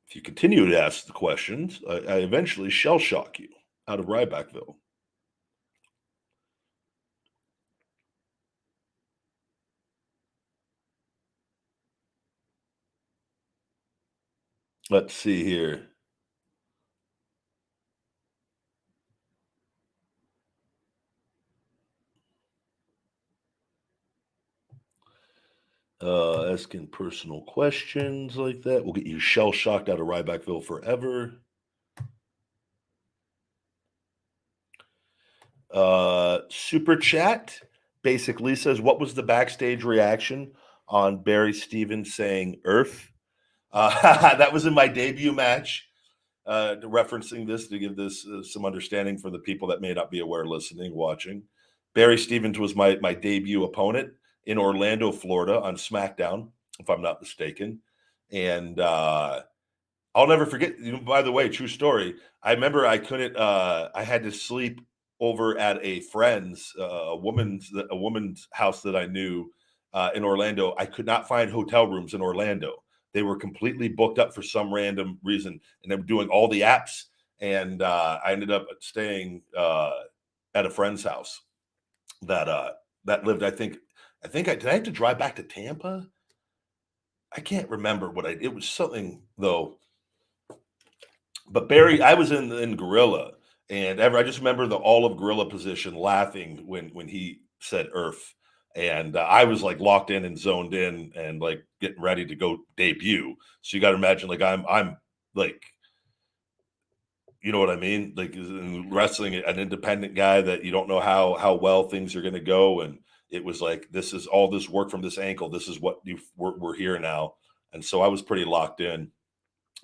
If you continue to ask the questions, I eventually shell shock you out of Rybackville. Let's see here. Asking personal questions like that will get you shell shocked out of Rybackville forever. Super chat basically says, what was the backstage reaction on Barry Stevens saying "Earth." That was in my debut match. Referencing this to give this some understanding for the people that may not be aware, listening, watching. Barry Stevens was my debut opponent in Orlando, Florida, on SmackDown, if I'm not mistaken, and I'll never forget. By the way, true story. I remember I couldn't. I had to sleep over at a friend's, a woman's house that I knew in Orlando. I could not find hotel rooms in Orlando. They were completely booked up for some random reason, and they were doing all the apps. And I ended up staying at a friend's house that lived. I did. I have to drive back to Tampa. I can't remember what I. It was something though. But Barry, I was in Gorilla, and I just remember the all of Gorilla position laughing when he said Earth, and I was like locked in and zoned in and like getting ready to go debut. So you got to imagine like I'm like, you know what I mean, like in wrestling an independent guy that you don't know how well things are going to go, and it was like this is all this work from this ankle. This is what we're here now, and so I was pretty locked in.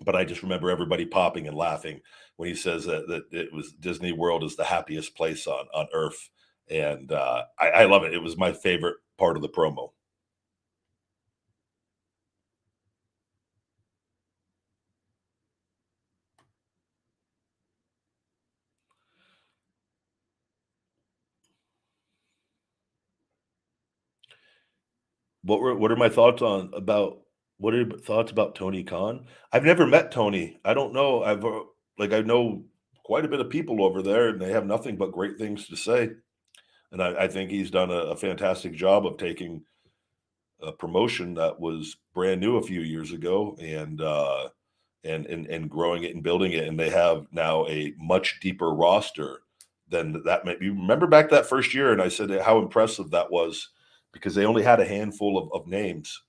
But I just remember everybody popping and laughing when he says that it was Disney World is the happiest place on earth, and I love it. It was my favorite part of the promo. What are my thoughts on about what are your thoughts about Tony Khan? I've never met Tony. I don't know. I know quite a bit of people over there, and they have nothing but great things to say. And I think he's done a fantastic job of taking a promotion that was brand new a few years ago and growing it and building it, and they have now a much deeper roster than that. You remember back that first year, and I said how impressive that was because they only had a handful of names,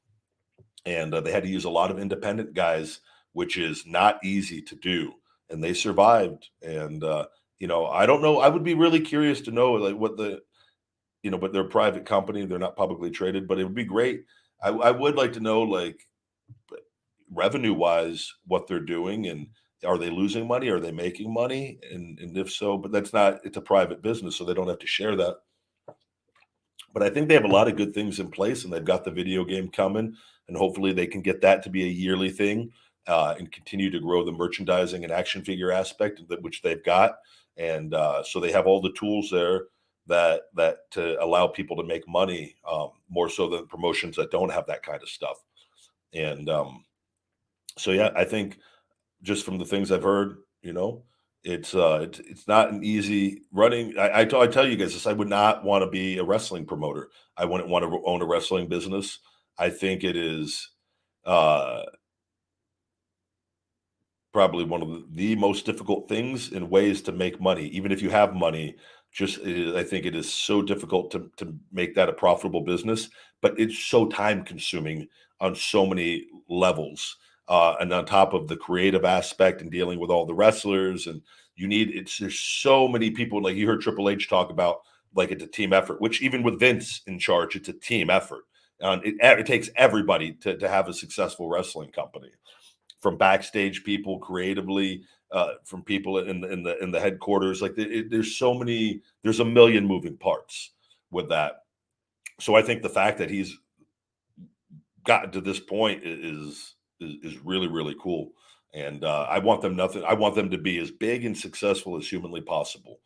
and they had to use a lot of independent guys, which is not easy to do, and they survived. And I don't know. I would be really curious to know like what the but they're a private company. They're not publicly traded, but it would be great. I would like to know, like, revenue wise, what they're doing and are they losing money? Are they making money? And if so, but that's not, it's a private business, so they don't have to share that. But I think they have a lot of good things in place and they've got the video game coming. And hopefully they can get that to be a yearly thing and continue to grow the merchandising and action figure aspect, which they've got. And so they have all the tools there that to allow people to make money more so than promotions that don't have that kind of stuff. And so yeah, I think just from the things I've heard, it's not an easy running. I tell you guys this. I would not want to be a wrestling promoter. I wouldn't want to own a wrestling business. I think it is uh, probably one of the most difficult things in ways to make money. Even if you have money, I think it is so difficult to make that a profitable business. But it's so time consuming on so many levels, and on top of the creative aspect and dealing with all the wrestlers, and there's so many people. Like you heard Triple H talk about, like it's a team effort. Which even with Vince in charge, it's a team effort. It takes everybody to have a successful wrestling company, from backstage people creatively, from people in the headquarters. Like there's so many, there's a million moving parts with that. So I think the fact that he's gotten to this point is really really cool. And I want them to be as big and successful as humanly possible.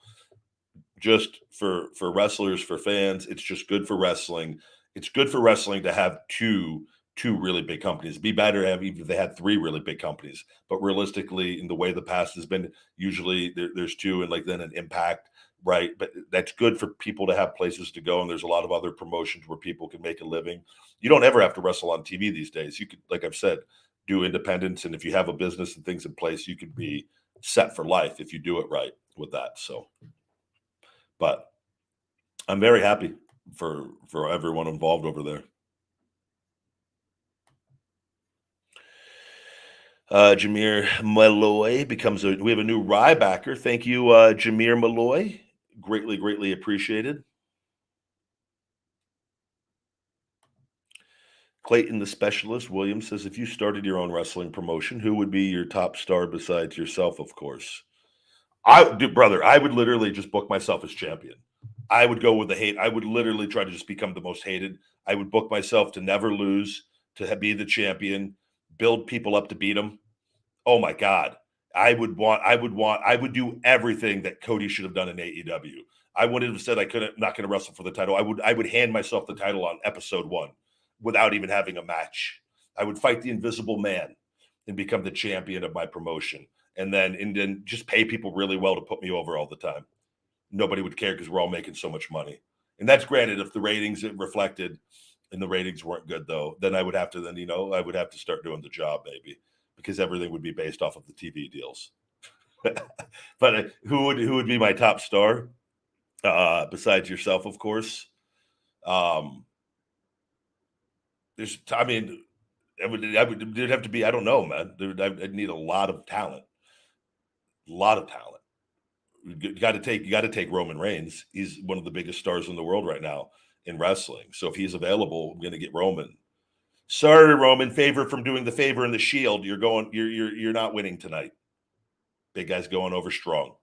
Just for wrestlers, for fans, it's just good for wrestling. It's good for wrestling to have two really big companies. It'd be better to have even if they had three really big companies. But realistically, in the way the past has been, usually there's two, and like then an Impact, right? But that's good for people to have places to go. And there's a lot of other promotions where people can make a living. You don't ever have to wrestle on TV these days. You could, like I've said, do independence, and if you have a business and things in place, you could be set for life if you do it right with that. So, but I'm very happy for everyone involved over there. Jameer Malloy becomes we have a new Rybacker. Thank you, Jameer Malloy. Greatly, greatly appreciated. Clayton, the specialist, Williams says, if you started your own wrestling promotion, who would be your top star besides yourself, of course? Brother, I would literally just book myself as champion. I would go with the hate. I would literally try to just become the most hated. I would book myself to never lose, to be the champion, build people up to beat them. Oh my God. I would do everything that Cody should have done in AEW. I wouldn't have said not going to wrestle for the title. I would hand myself the title on episode 1 without even having a match. I would fight the Invisible Man and become the champion of my promotion. And then just pay people really well to put me over all the time. Nobody would care because we're all making so much money. And that's granted if the ratings it reflected and the ratings weren't good though, then I would have to start doing the job maybe, because everything would be based off of the TV deals. But who would be my top star? Besides yourself, of course. There's it'd have to be, I don't know, man. I'd need a lot of talent. A lot of talent. You got to take Roman Reigns. He's one of the biggest stars in the world right now in wrestling. So if he's available, I'm going to get Roman. Sorry, Roman, favor from doing the favor in the Shield. You're not winning tonight. Big guy's going over strong.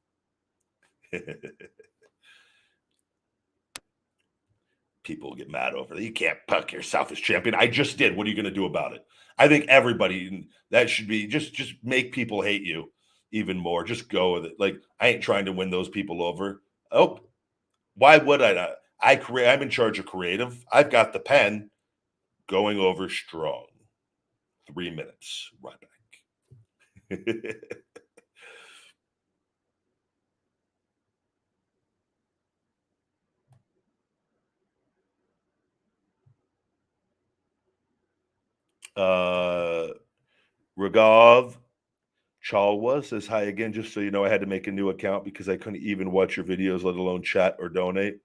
People get mad over that. You can't puck yourself as champion. I just did. What are you going to do about it? I think everybody, that should be just make people hate you even more. Just go with it. Like, I ain't trying to win those people over. Oh, why would I not? I'm in charge of creative. I've got the pen. Going over strong. 3 minutes. Right back. Raghav Chalwa says hi again. Just so you know, I had to make a new account because I couldn't even watch your videos, let alone chat or donate.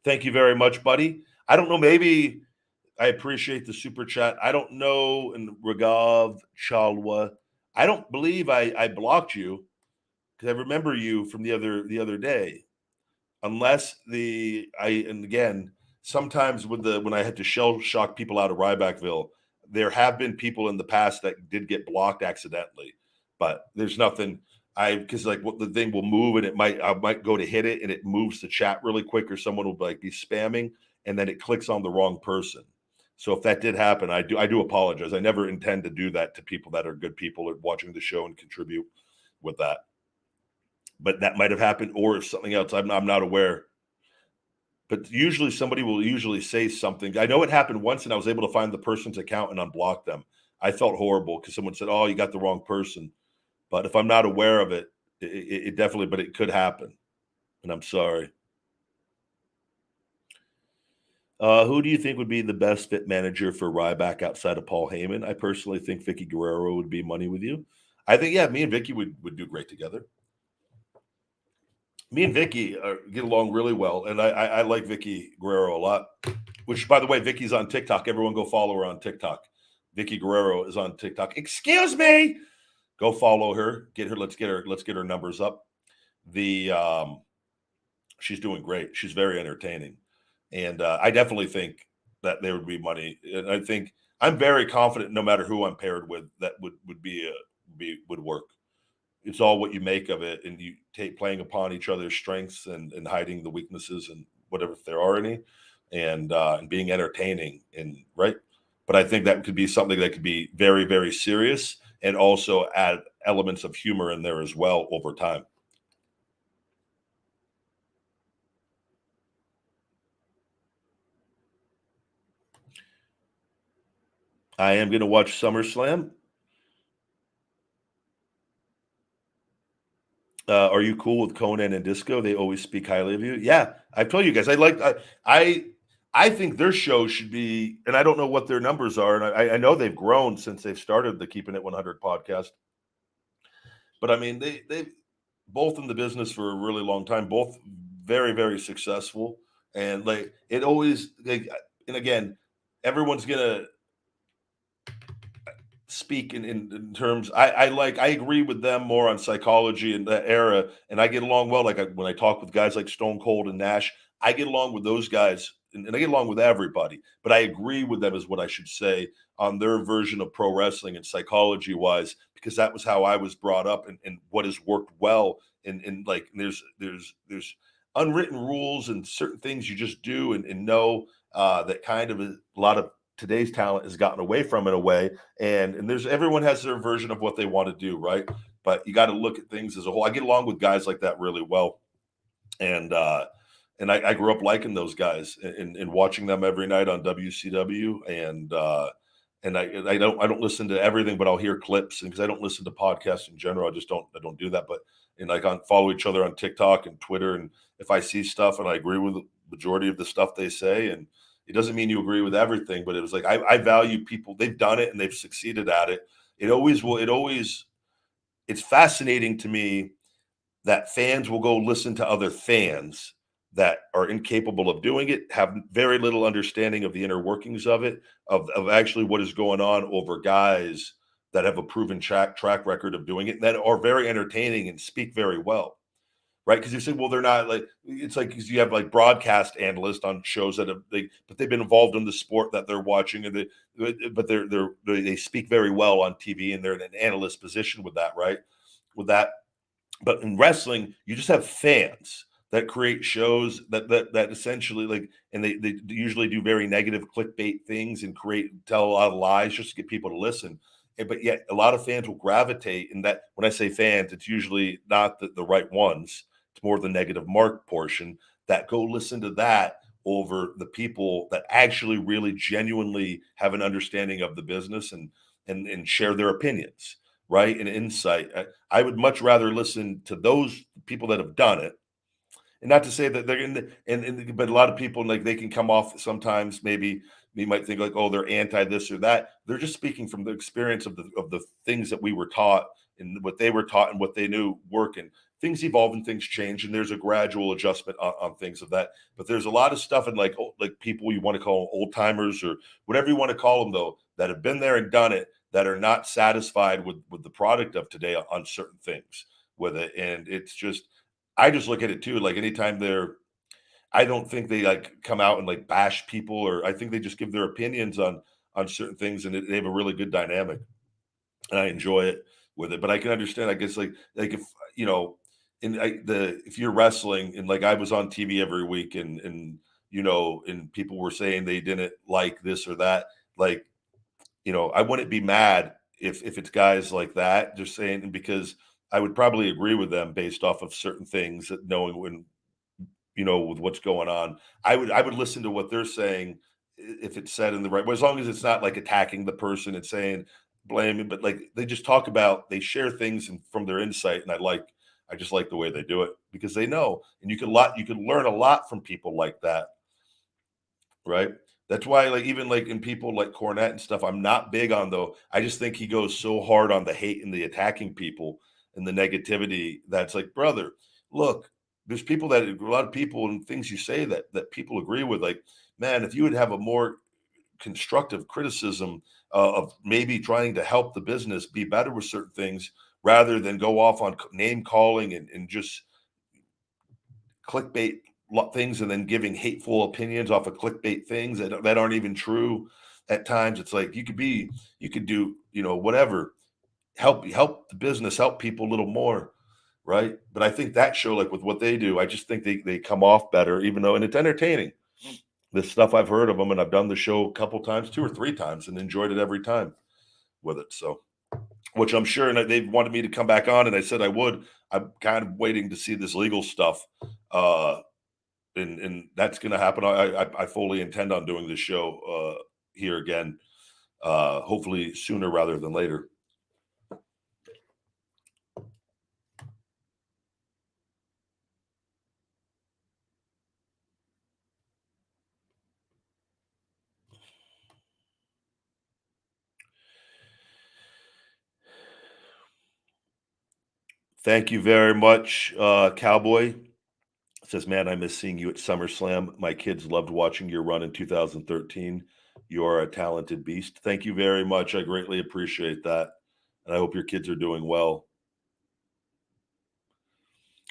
Thank you very much, buddy. I don't know. Maybe I appreciate the super chat. I don't know. And Raghav Chalwa, I don't believe I blocked you because I remember you from the other day. Unless and again, sometimes when I had to shell shock people out of Rybackville, there have been people in the past that did get blocked accidentally, but there's nothing. Because like what the thing will move and I might go to hit it and it moves the chat really quick, or someone will like be spamming and then it clicks on the wrong person. So if that did happen, I do apologize. I never intend to do that to people that are good people or watching the show and contribute with that. But that might have happened, or something else. I'm not aware. But usually somebody will say something. I know it happened once, and I was able to find the person's account and unblock them. I felt horrible because someone said, "Oh, you got the wrong person." But if I'm not aware of it, it definitely. But it could happen, and I'm sorry. Who do you think would be the best fit manager for Ryback outside of Paul Heyman? I personally think Vicky Guerrero would be money with you. I think, yeah, me and Vicky would do great together. Me and Vicky get along really well, and I like Vicky Guerrero a lot. Which, by the way, Vicky's on TikTok. Everyone go follow her on TikTok. Vicky Guerrero is on TikTok. Excuse me. Go follow her. Get her. Let's get her numbers up. She's doing great. She's very entertaining, and I definitely think that there would be money. And I think I'm very confident, no matter who I'm paired with, that would work. It's all what you make of it, and you take playing upon each other's strengths and hiding the weaknesses and whatever, if there are any, and being entertaining and right. But I think that could be something that could be very, very serious and also add elements of humor in there as well over time. I am going to watch SummerSlam. Are you cool with Conan and Disco? They always speak highly of you. Yeah, I've told you guys. I think their show should be, and I don't know what their numbers are, and I know they've grown since they've started the Keeping It 100 podcast. But I mean, they've both in the business for a really long time, both very, very successful, and like it always. And again, everyone's gonna speak in terms. I agree with them more on psychology in that era, and I get along well. Like when I talk with guys like Stone Cold and Nash, I get along with those guys and I get along with everybody, but I agree with them is what I should say on their version of pro wrestling and psychology wise, because that was how I was brought up and what has worked well. And like, there's unwritten rules and certain things you just do and know that kind of a lot of today's talent has gotten away from in a way. And there's everyone has their version of what they want to do, right? But you got to look at things as a whole. I get along with guys like that really well. And I grew up liking those guys and watching them every night on WCW. And I don't listen to everything, but I'll hear clips, and because I don't listen to podcasts in general, I don't do that. But and like on follow each other on TikTok and Twitter, and if I see stuff and I agree with the majority of the stuff they say, and it doesn't mean you agree with everything, but it was like I value people. They've done it and they've succeeded at it. It always will. It always. It's fascinating to me that fans will go listen to other fans that are incapable of doing it, have very little understanding of the inner workings of it, of actually what is going on over guys that have a proven track record of doing it, that are very entertaining and speak very well. Right. Because you say, well, they're not like, it's like, because you have like broadcast analysts on shows that but they've been involved in the sport that they're watching, and they speak very well on TV, and they're in an analyst position with that. Right. With that. But in wrestling, you just have fans that create shows that essentially like, and they usually do very negative clickbait things and tell a lot of lies just to get people to listen. But yet a lot of fans will gravitate, and that when I say fans, it's usually not the right ones. It's more the negative mark portion that go listen to that over the people that actually really genuinely have an understanding of the business and share their opinions, right? And insight. I would much rather listen to those people that have done it. And not to say that they're in but a lot of people, like, they can come off sometimes, maybe you might think like, oh, they're anti this or that. They're just speaking from the experience of the things that we were taught and what they were taught and what they knew work. And things evolve and things change, and there's a gradual adjustment on things of that. But there's a lot of stuff in like people you want to call old timers or whatever you want to call them, though, that have been there and done it, that are not satisfied with the product of today on certain things with it. And it's just, I just look at it too, like anytime I don't think they like come out and like bash people, or I think they just give their opinions on certain things, and they have a really good dynamic, and I enjoy it with it. But I can understand, I guess, like if you know, if you're wrestling and like I was on TV every week, and and people were saying they didn't like this or that, like, I wouldn't be mad if it's guys like that just saying, because I would probably agree with them based off of certain things, that knowing when, with what's going on. I would listen to what they're saying if it's said in the right way, as long as it's not like attacking the person and saying blaming, but like they share things from their insight, and I just like the way they do it, because they know, and you can learn a lot from people like that, right? That's why, like, even like in people like Cornette and stuff, I'm not big on, though. I just think he goes so hard on the hate and the attacking people and the negativity, that's like, brother, look, there's a lot of people and things you say that people agree with. Like, man, if you would have a more constructive criticism of maybe trying to help the business be better with certain things, rather than go off on name calling and just clickbait things, and then giving hateful opinions off of clickbait things that aren't even true. At times it's like you could do whatever, help the business, help people a little more, right? But I think that show, like with what they do, I just think they come off better, even though, and it's entertaining, the stuff I've heard of them, and I've done the show a couple times, 2 or 3 times, and enjoyed it every time with it. So, which I'm sure, and they've wanted me to come back on, and I said I would. I'm kind of waiting to see this legal stuff, and that's going to happen. I fully intend on doing this show here again, hopefully sooner rather than later. Thank you very much, Cowboy. Says, man, I miss seeing you at SummerSlam. My kids loved watching your run in 2013. You are a talented beast. Thank you very much. I greatly appreciate that. And I hope your kids are doing well.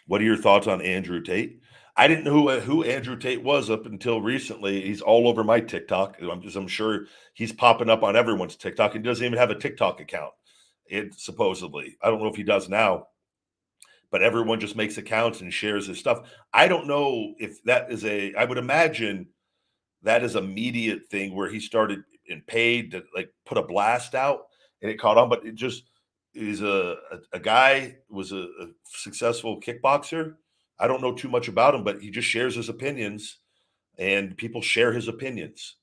What are your thoughts on Andrew Tate? I didn't know who Andrew Tate was up until recently. He's all over my TikTok. I'm sure he's popping up on everyone's TikTok. He doesn't even have a TikTok account. It supposedly. I don't know if he does now, but everyone just makes accounts and shares his stuff. I don't know if that is I would imagine that is a media thing where he started and paid to like put a blast out and it caught on, but it just is a guy was a successful kickboxer. I don't know too much about him, but he just shares his opinions and people share his opinions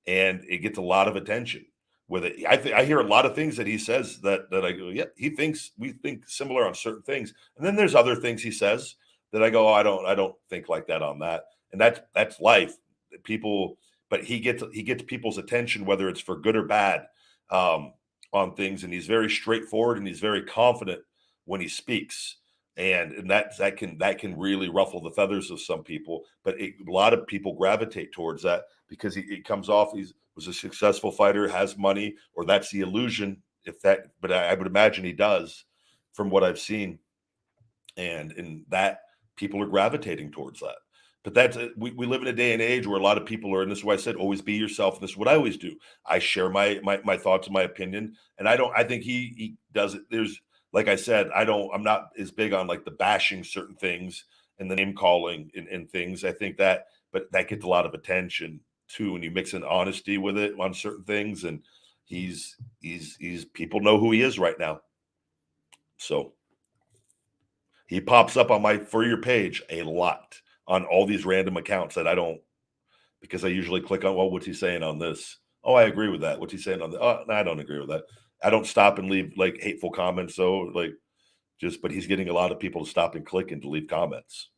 and it gets a lot of attention with it. I hear a lot of things that he says that I go, yeah, we think similar on certain things, and then there's other things he says that I go, oh, I don't think like that on that, and that's life. People, but he gets people's attention whether it's for good or bad on things, and he's very straightforward and he's very confident when he speaks. And that can really ruffle the feathers of some people, but a lot of people gravitate towards that because he comes off was a successful fighter, has money, or that's the illusion. But I would imagine he does, from what I've seen, and that people are gravitating towards that. But we live in a day and age where a lot of people are, and this is why I said always be yourself. And this is what I always do. I share my thoughts and my opinion, and I think he does it. There's like I said, I'm not as big on like the bashing certain things and the name calling and things. I think but that gets a lot of attention too, when you mix in honesty with it on certain things. And he's people know who he is right now. So he pops up on my For Your page a lot on all these random accounts that I don't, because I usually click on, well, what's he saying on this? Oh, I agree with that. What's he saying on that? Oh, no, I don't agree with that. I don't stop and leave like hateful comments. So like but he's getting a lot of people to stop and click and to leave comments.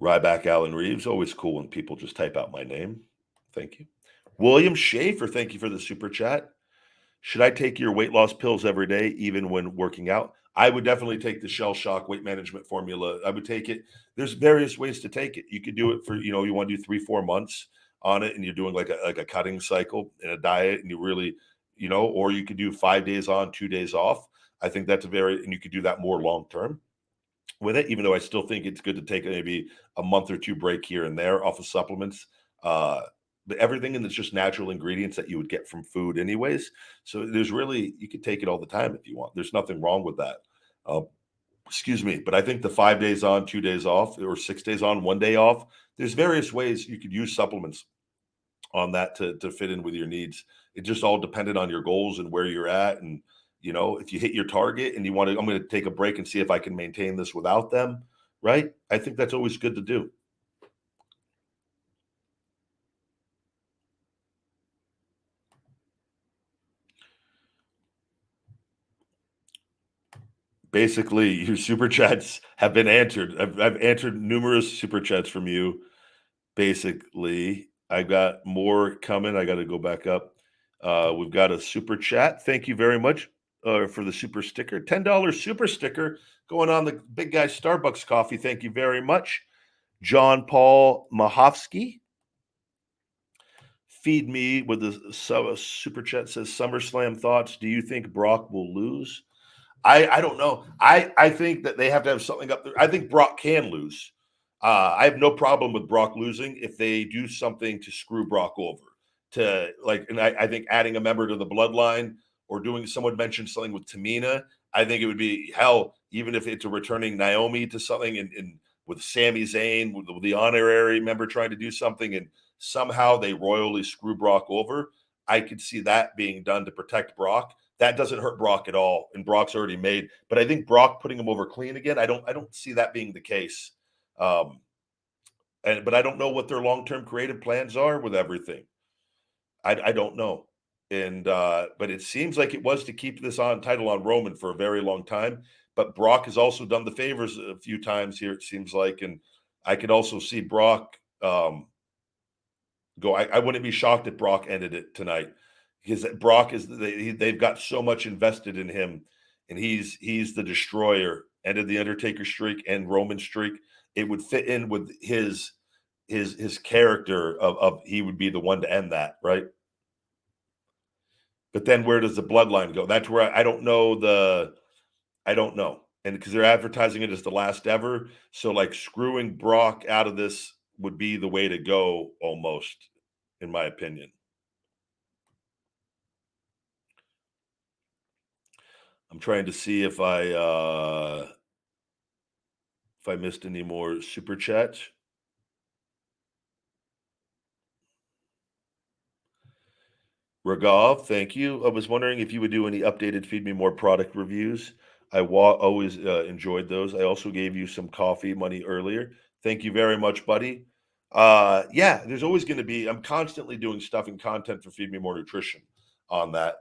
Ryback Reeves, always cool when people just type out my name. Thank you. William Schaefer, thank you for the super chat. Should I take your weight loss pills every day, even when working out? I would definitely take the Shell Shock weight management formula. I would take it. There's various ways to take it. You could do it for, you want to do 3-4 months on it, and you're doing like a cutting cycle in a diet, and you really, or you could do 5 days on, 2 days off. I think and you could do that more long term with it, even though I still think it's good to take maybe a month or two break here and there off of supplements. But everything in it's just natural ingredients that you would get from food anyways. So you could take it all the time if you want. There's nothing wrong with that. Excuse me. But I think the 5 days on, 2 days off, or 6 days on, 1 day off, there's various ways you could use supplements on that to fit in with your needs. It just all depended on your goals and where you're at. And, if you hit your target and I'm going to take a break and see if I can maintain this without them. Right. I think that's always good to do. Basically, your super chats have been answered. I've answered numerous super chats from you. Basically, I got more coming. I got to go back up. We've got a super chat. Thank you very much for the super sticker. $10 super sticker going on the Big Guy Starbucks coffee. Thank you very much. John Paul Mahovsky. Feed me with a super chat says SummerSlam thoughts. Do you think Brock will lose? I don't know. I think that they have to have something up there. I think Brock can lose. I have no problem with Brock losing if they do something to screw Brock over. And I think adding a member to the Bloodline or someone mentioned something with Tamina. I think it would be hell, even if it's a returning Naomi to something and with Sami Zayn, with the honorary member trying to do something, and somehow they royally screw Brock over. I could see that being done to protect Brock. That doesn't hurt Brock at all, and Brock's already made. But I think Brock putting him over clean again, I don't see that being the case. But I don't know what their long-term creative plans are with everything. I don't know. And but it seems like it was to keep this title on Roman for a very long time. But Brock has also done the favors a few times here, it seems like, and I could also see Brock go. I wouldn't be shocked if Brock ended it tonight, because Brock they've got so much invested in him, and he's the destroyer. Ended the Undertaker streak and Roman streak. It would fit in with his character of he would be the one to end that, right? But then where does the bloodline go? That's where I don't know. I don't know. And because they're advertising it as the last ever. So like screwing Brock out of this would be the way to go almost, in my opinion. I'm trying to see if I missed any more super chats. Raghav, thank you. I was wondering if you would do any updated Feed Me More product reviews. I always enjoyed those. I also gave you some coffee money earlier. Thank you very much, buddy. Yeah, there's always going to be. I'm constantly doing stuff and content for Feed Me More Nutrition on that.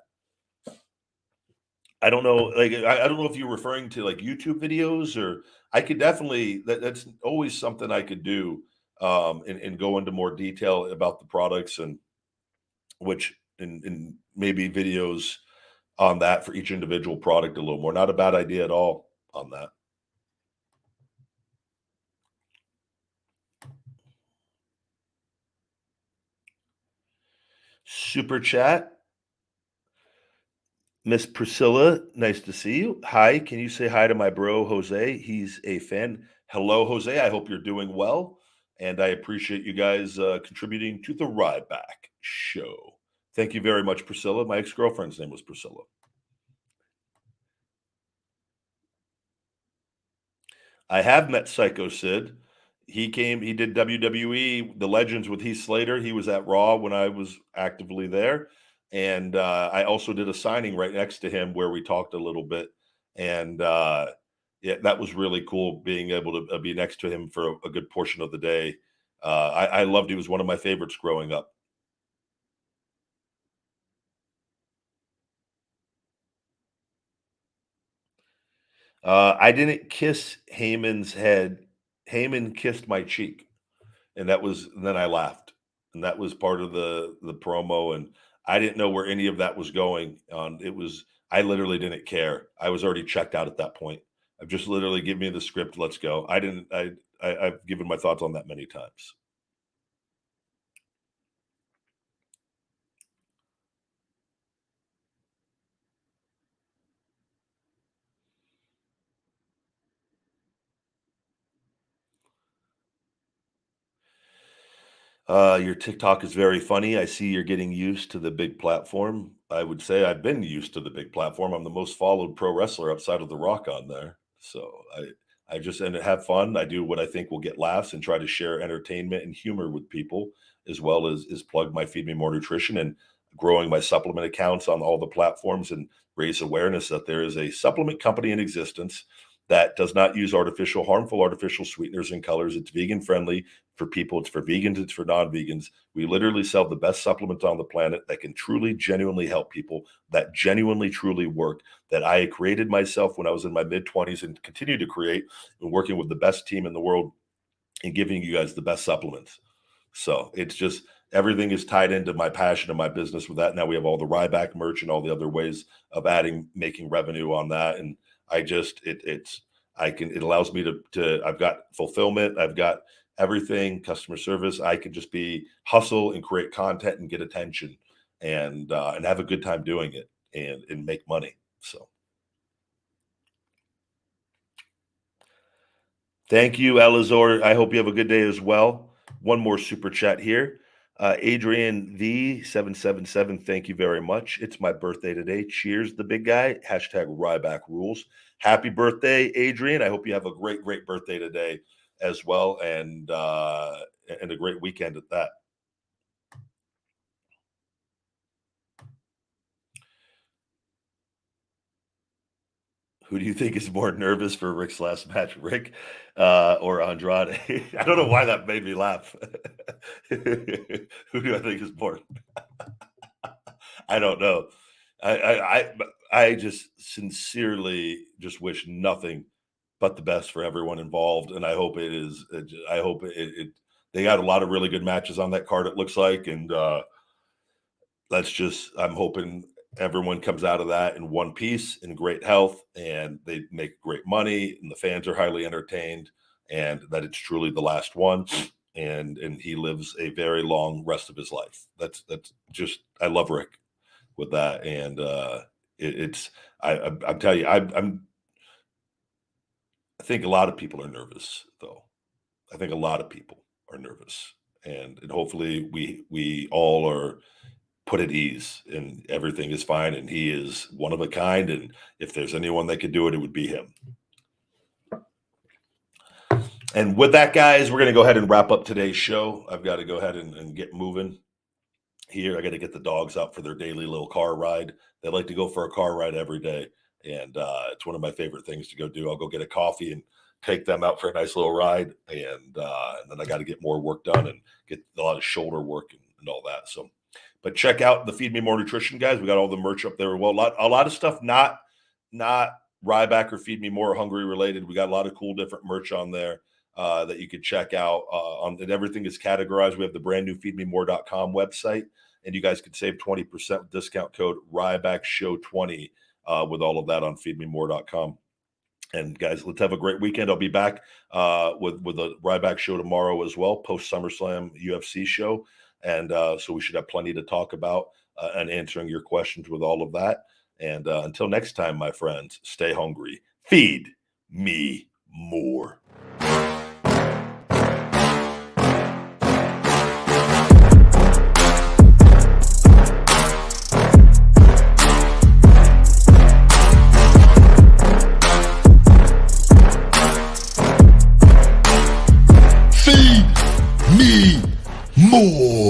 I don't know, like I don't know if you're referring to like YouTube videos or I could definitely that's always something I could do and go into more detail about the products and which and maybe videos on that for each individual product a little more. Not a bad idea at all on that. Super chat. Miss Priscilla, nice to see you. Hi, can you say hi to my bro Jose? He's a fan. Hello, Jose. I hope you're doing well, and I appreciate you guys contributing to the Ryback Show. Thank you very much, Priscilla. My ex-girlfriend's name was Priscilla. I have met Psycho Sid. He came, he did WWE, the Legends with Heath Slater. He was at Raw when I was actively there. And I also did a signing right next to him where we talked a little bit. And yeah, that was really cool being able to be next to him for a good portion of the day. I loved, he was one of my favorites growing up. I didn't kiss Heyman's head. Heyman kissed my cheek. And that was, and then I laughed. And that was part of the promo. And I didn't know where any of that was going on. It was, I literally didn't care. I was already checked out at that point. I've just literally give me the script, let's go. I didn't I've given my thoughts on that many times. Your TikTok is very funny. I see you're getting used to the big platform. I would say I've been used to the big platform. I'm the most followed pro wrestler outside of The Rock on there. So I just and have fun. I do what I think will get laughs and try to share entertainment and humor with people, as well as plug my Feed Me More Nutrition and growing my supplement accounts on all the platforms and raise awareness that there is a supplement company in existence that does not use harmful artificial sweeteners and colors. It's vegan friendly for people. It's for vegans. It's for non-vegans. We literally sell the best supplements on the planet that can truly, genuinely help people, that genuinely, truly work, that I created myself when I was in my mid-20s and continue to create and working with the best team in the world and giving you guys the best supplements. So it's just everything is tied into my passion and my business with that. Now we have all the Ryback merch and all the other ways of making revenue on that. And I just it allows me to I've got fulfillment, I've got everything, customer service. I can just be hustle and create content and get attention and have a good time doing it and make money. So thank you, Elazor. I hope you have a good day as well. One more super chat here. Adrian V777, thank you very much. It's my birthday today. Cheers, the big guy. Hashtag Ryback rules. Happy birthday, Adrian. I hope you have a great, great birthday today as well, and a great weekend at that. Who do you think is more nervous for Rick's last match, Rick or Andrade? I don't know why that made me laugh. Who do I think is more? I don't know. I just sincerely just wish nothing but the best for everyone involved, and I hope it is. I hope it. They got a lot of really good matches on that card. It looks like, and let's just. I'm hoping everyone comes out of that in one piece, in great health, and they make great money, and the fans are highly entertained, and that it's truly the last one. And he lives a very long rest of his life. That's just. I love Rick. with that. And I'm telling you, I think a lot of people are nervous, though. I think a lot of people are nervous, and hopefully we all are put at ease, and everything is fine. And he is one of a kind, and if there's anyone that could do it, it would be him. And with that, guys, we're going to go ahead and wrap up today's show. I've got to go ahead and get moving here. I got to get the dogs out for their daily little car ride. They like to go for a car ride every day, and it's one of my favorite things to go do. I'll go get a coffee and take them out for a nice little ride, and then I got to get more work done and get a lot of shoulder work and all that. So, but check out the Feed Me More Nutrition, guys. We got all the merch up there. Well, a lot of stuff not Ryback or Feed Me More or Hungry related. We got a lot of cool different merch on there that you could check out. And everything is categorized. We have the brand new feedmemore.com website, and you guys could save 20% discount code RybackShow20 with all of that on feedmemore.com. And guys, let's have a great weekend. I'll be back with a Ryback show tomorrow as well, post SummerSlam UFC show. And so we should have plenty to talk about and answering your questions with all of that. And until next time, my friends, stay hungry. Feed me more. Feed me more.